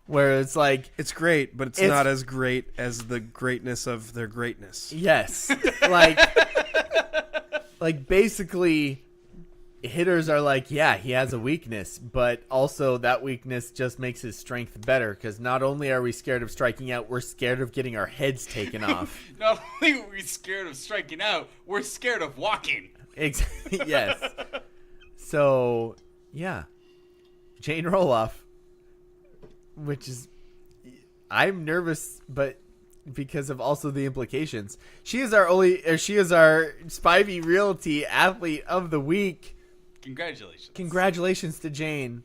where it's like It's great, but it's not as great as the greatness of their greatness. yes, like basically, hitters are like, yeah, he has a weakness, but also that weakness just makes his strength better because not only are we scared of striking out, we're scared of getting our heads taken off. Not only are we scared of striking out, we're scared of walking. Yes. So, yeah. Jane Roloff, which is, I'm nervous, but because of also the implications. She is our Spivey Realty Athlete of the Week. Congratulations. Congratulations to Jane.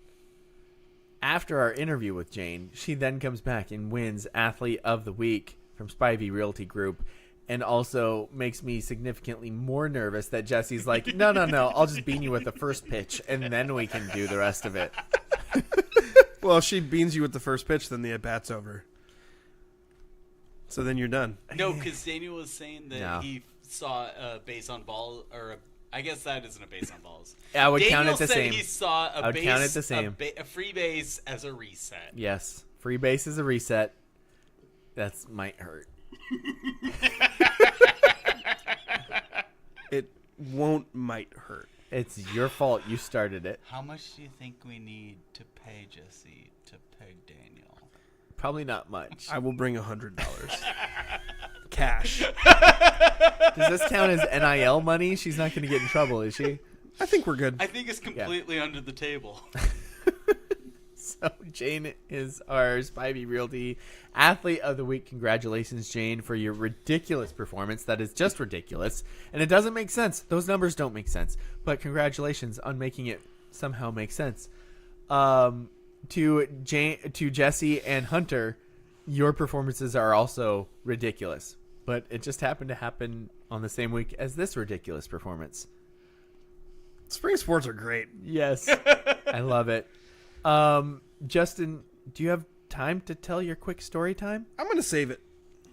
After our interview with Jane, she then comes back and wins Athlete of the Week from Spivey Realty Group, and also makes me significantly more nervous that Jessie's like, no, I'll just bean you with the first pitch, and then we can do the rest of it. Well, if she beans you with the first pitch, then the at-bat's over. So then you're done. No, because Daniel was saying that No. he saw a base on ball, I guess that isn't a base on balls. I would Daniel count it the said same. he saw a I would base, count it the same. a free base as a reset. Yes, free base is a reset. That's might hurt. It might hurt. It's your fault. You started it. How much do you think we need to pay Jessie to peg Daniel? Probably not much. I will bring $100. Cash. Does this count as NIL money? She's not going to get in trouble, is she? I think we're good. I think it's completely under the table. So Jane is our Spivey Realty Athlete of the Week. Congratulations, Jane, for your ridiculous performance. That is just ridiculous. And it doesn't make sense. Those numbers don't make sense. But congratulations on making it somehow make sense. To Jessie and Hunter, your performances are also ridiculous. But it just happened to happen on the same week as this ridiculous performance. Spring sports are great. Yes. I love it. Justin, do you have time to tell your quick story time? I'm going to save it.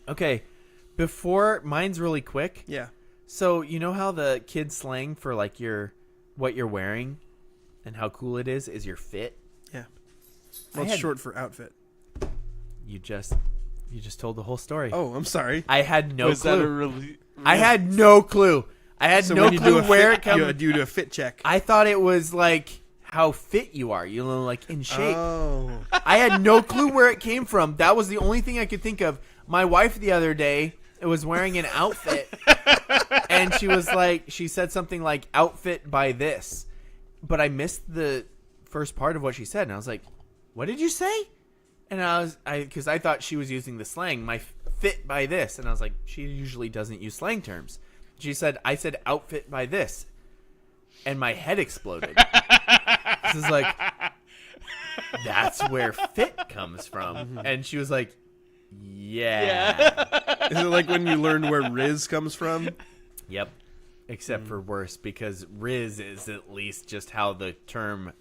Okay. Mine's really quick. Yeah. So, you know how the kids slang for like what you're wearing and how cool it is your fit? Yeah. Well, it's short for outfit. You just told the whole story. Oh, I'm sorry. I had no Was clue. that a really? I had no clue. I had So no when you clue do a where fit, it comes. you do a fit check. I thought it was like how fit you are, you know, like in shape. Oh. I had no clue where it came from. That was the only thing I could think of. My wife the other day was wearing an outfit, and she said something like "outfit by this," but I missed the first part of what she said, and I was like, "What did you say?" And because I thought she was using the slang, my fit by this, and I was like, she usually doesn't use slang terms. She said, I said outfit by this, and my head exploded. This is like, that's where fit comes from. And she was like, yeah. Is it like when you learned where Riz comes from? Yep. Except for worse, because Riz is at least just how the term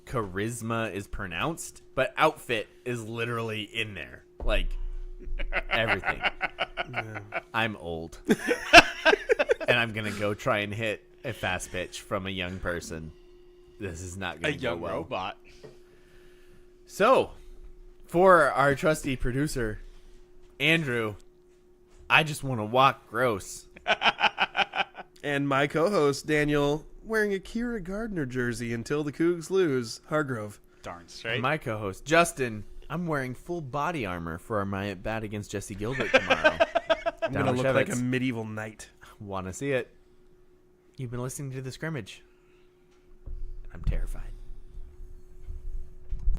charisma is pronounced, but outfit is literally in there. Like, everything. Yeah. I'm old. And I'm going to go try and hit a fast pitch from a young person. This is not going to go well. Robot. So, for our trusty producer, Andrew, I just want to walk gross. And my co-host, Daniel, wearing a Kira Gardner jersey until the Cougs lose, Hargrove. Darn straight. And my co-host, Justin, I'm wearing full body armor for my at-bat against Jessie Gilbert tomorrow. I'm going to look like a medieval knight. Want to see it. You've been listening to The Scrimmage. I'm terrified.